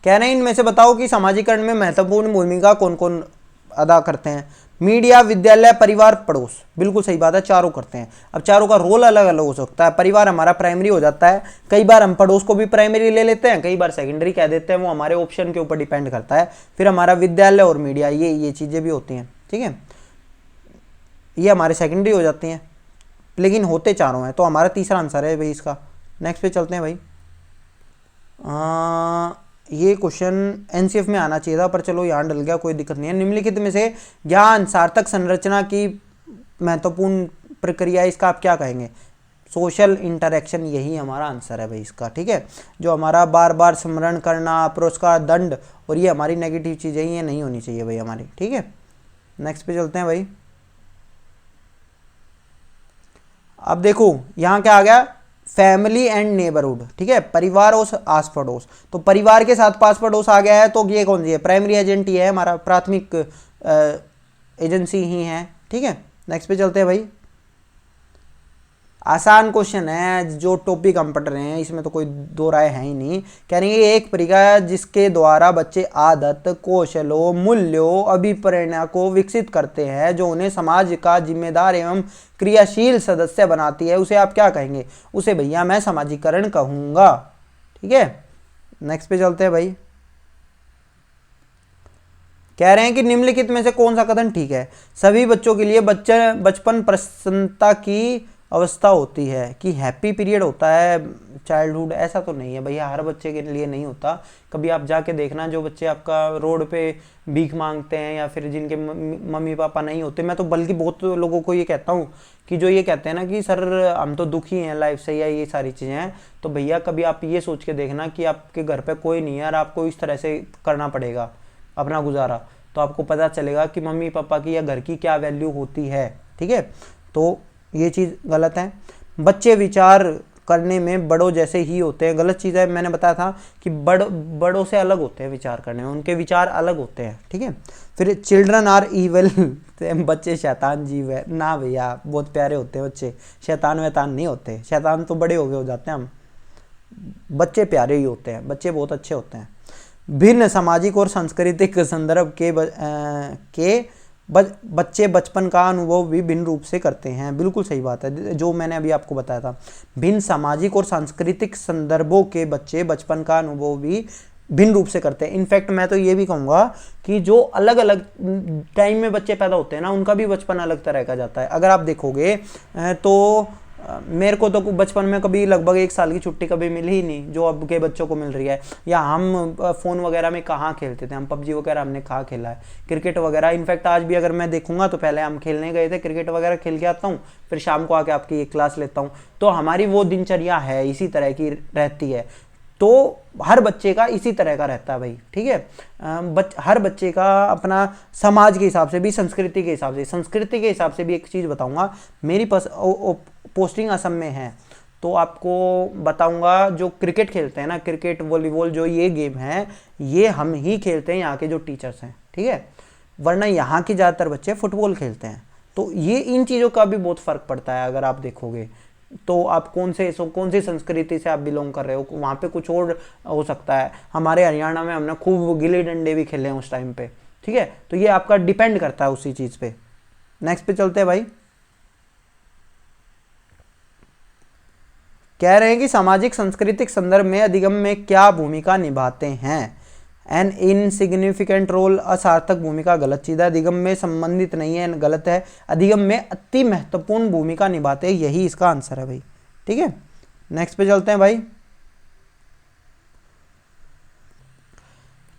A: कह रहे हैं इनमें से बताओ कि समाजीकरण में महत्वपूर्ण भूमिका कौन कौन अदा करते हैं। मीडिया, विद्यालय, परिवार, पड़ोस। बिल्कुल सही बात है, चारों करते हैं। अब चारों का रोल अलग अलग हो सकता है। परिवार हमारा प्राइमरी हो जाता है, कई बार हम पड़ोस को भी प्राइमरी ले लेते हैं, कई बार सेकेंडरी कह देते हैं, वो हमारे ऑप्शन के ऊपर डिपेंड करता है। फिर हमारा विद्यालय और मीडिया, ये चीज़ें भी होती हैं, ठीक है, ये हमारे सेकेंडरी हो जाती हैं, लेकिन होते चारों हैं। तो हमारा तीसरा आंसर है भाई इसका। नेक्स्ट पे चलते हैं भाई। ये क्वेश्चन एनसीएफ में आना चाहिए था, पर चलो यहाँ डल गया, कोई दिक्कत नहीं है। निम्नलिखित में से ज्ञान सार्थक संरचना की महत्वपूर्ण प्रक्रिया, इसका आप क्या कहेंगे। सोशल इंटरेक्शन, यही हमारा आंसर है भाई इसका। ठीक है, जो हमारा बार बार स्मरण करना, पुरस्कार, दंड, और ये हमारी नेगेटिव चीज़ें, ये नहीं होनी चाहिए भाई हमारी। ठीक है, नेक्स्ट पे चलते हैं भाई। अब देखो यहाँ क्या आ गया, फैमिली एंड नेबरहुड। ठीक है, परिवार और आस पड़ोस। तो परिवार के साथ पास पड़ोस आ गया है, तो ये कौन सी है, प्राइमरी एजेंट ही है हमारा, प्राथमिक एजेंसी ही है। ठीक है, नेक्स्ट पे चलते हैं भाई। आसान क्वेश्चन है, जो टॉपिक हम पढ़ रहे हैं इसमें तो कोई दो राय है ही नहीं। कह रही है एक प्रक्रिया जिसके द्वारा बच्चे आदत, कौशलों, मूल्यों, अभिप्रेरणा को विकसित करते हैं, जो उन्हें समाज का जिम्मेदार एवं क्रियाशील सदस्य बनाती है, उसे आप क्या कहेंगे। उसे भैया मैं समाजीकरण कहूँगा। ठीक है, नेक्स्ट पे चलते हैं भाई। कह रहे हैं कि निम्नलिखित में से कौन सा कथन ठीक है। सभी बच्चों के लिए बचपन प्रसन्नता की अवस्था होती है, कि हैप्पी पीरियड होता है चाइल्डहुड, ऐसा तो नहीं है भैया, हर बच्चे के लिए नहीं होता। कभी आप जाके देखना, जो बच्चे आपका रोड पे भीख मांगते हैं या फिर जिनके मम्मी पापा नहीं होते, मैं तो बल्कि बहुत लोगों को ये कहता हूँ कि जो ये कहते हैं ना कि सर हम तो दुखी हैं लाइफ से, या ये सारी चीज़ें हैं, तो भैया कभी आप ये सोच के देखना कि आपके घर पे कोई नहीं है और आपको इस तरह से करना पड़ेगा अपना गुजारा, तो आपको पता चलेगा कि मम्मी पापा की या घर की क्या वैल्यू होती है। ठीक है, तो ये चीज़ गलत है। बच्चे विचार करने में बड़ों जैसे ही होते हैं, गलत चीज़ है। मैंने बताया था कि बड़ों से अलग होते हैं विचार करने में, उनके विचार अलग होते हैं। ठीक है, फिर चिल्ड्रन आर ईविल, बच्चे शैतान जीव है ना भैया, बहुत प्यारे होते हैं बच्चे, शैतान वैतान नहीं होते। शैतान तो बड़े हो गए हो जाते हैं हम, बच्चे प्यारे ही होते हैं, बच्चे बहुत अच्छे होते हैं। भिन्न सामाजिक और सांस्कृतिक संदर्भ के बच्चे बचपन का अनुभव भी भिन्न रूप से करते हैं। बिल्कुल सही बात है, जो मैंने अभी आपको बताया था। भिन्न सामाजिक और सांस्कृतिक संदर्भों के बच्चे बचपन का अनुभव भी भिन्न रूप से करते हैं। इनफैक्ट मैं तो ये भी कहूँगा कि जो अलग अलग टाइम में बच्चे पैदा होते हैं ना, उनका भी बचपन अलग तरह का जाता है। अगर आप देखोगे तो मेरे को तो बचपन में कभी लगभग 1 साल की छुट्टी कभी मिली ही नहीं, जो अब के बच्चों को मिल रही है। या हम फ़ोन वगैरह में कहाँ खेलते थे, हम पबजी वगैरह हमने कहाँ खेला है, क्रिकेट वगैरह। इनफैक्ट आज भी अगर मैं देखूंगा तो पहले हम खेलने गए थे, क्रिकेट वगैरह खेल के आता हूँ, फिर शाम को आके आपकी एक क्लास लेता हूँ। तो हमारी वो दिनचर्या है, इसी तरह की रहती है। तो हर बच्चे का इसी तरह का रहता है भाई, ठीक है। हर बच्चे का अपना समाज के हिसाब से भी, संस्कृति के हिसाब से भी एक चीज़ बताऊंगा। मेरी पोस्टिंग असम में है, तो आपको बताऊंगा जो क्रिकेट खेलते हैं ना, क्रिकेट वॉलीबॉल जो ये गेम है, ये हम ही खेलते हैं, यहाँ के जो टीचर्स हैं, ठीक है। वरना यहाँ के ज़्यादातर बच्चे फुटबॉल खेलते हैं। तो ये इन चीज़ों का भी बहुत फ़र्क पड़ता है। अगर आप देखोगे तो आप कौन सी संस्कृति से आप बिलोंग कर रहे हो, वहाँ पे कुछ और हो सकता है। हमारे हरियाणा में हमने खूब गिल्ली डंडे भी खेले हैं उस टाइम पे, ठीक है। तो ये आपका डिपेंड करता है उसी चीज़ पे। नेक्स्ट पे चलते हैं भाई। कह रहे हैं कि सामाजिक सांस्कृतिक संदर्भ में अधिगम में क्या भूमिका निभाते हैं। एन इनसिग्निफिकेंट रोल, असार्थक भूमिका, गलत चीज़ है। अधिगम में संबंधित नहीं है, गलत है। अधिगम में अति महत्वपूर्ण भूमिका निभाते हैं, यही इसका आंसर है भाई, ठीक है। नेक्स्ट पे चलते हैं भाई।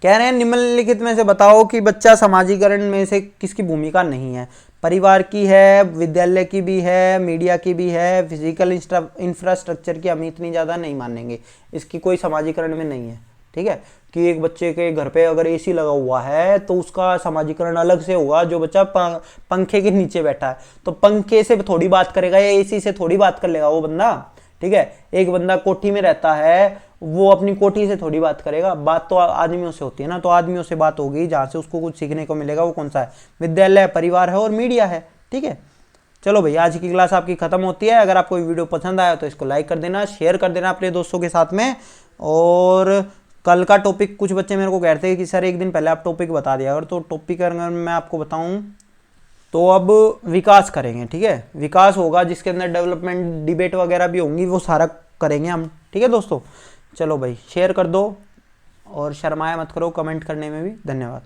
A: कह रहे हैं निम्नलिखित में से बताओ कि बच्चा समाजीकरण में से किसकी भूमिका नहीं है। परिवार की है, विद्यालय की भी है, मीडिया की भी है, फिजिकल इंफ्रास्ट्रक्चर की हम इतनी ज़्यादा नहीं मानेंगे, इसकी कोई समाजीकरण में नहीं है, ठीक है। कि एक बच्चे के घर पे अगर एसी लगा हुआ है तो उसका समाजीकरण अलग से होगा। जो बच्चा पंखे के नीचे बैठा है तो पंखे से थोड़ी बात करेगा या एसी से थोड़ी बात कर लेगा वो बंदा, ठीक है। एक बंदा कोठी में रहता है, वो अपनी कोठी से थोड़ी बात करेगा। बात तो आदमियों से होती है ना, तो आदमियों से बात होगी, जहाँ से उसको कुछ सीखने को मिलेगा। वो कौन सा है? विद्यालय, परिवार है और मीडिया है, ठीक है। चलो भाई, आज की क्लास आपकी खत्म होती है। अगर आपको वीडियो पसंद आया तो इसको लाइक कर देना, शेयर कर देना अपने दोस्तों के साथ में। और कल का टॉपिक कुछ बच्चे मेरे को कहते हैं कि सर एक दिन पहले आप टॉपिक बता दिया अगर, तो टॉपिक अगर मैं आपको बताऊं तो अब विकास करेंगे, ठीक है। विकास होगा जिसके अंदर डेवलपमेंट, डिबेट वगैरह भी होंगी, वो सारा करेंगे हम, ठीक है दोस्तों। चलो भाई, शेयर कर दो और शर्माया मत करो कमेंट करने में भी। धन्यवाद।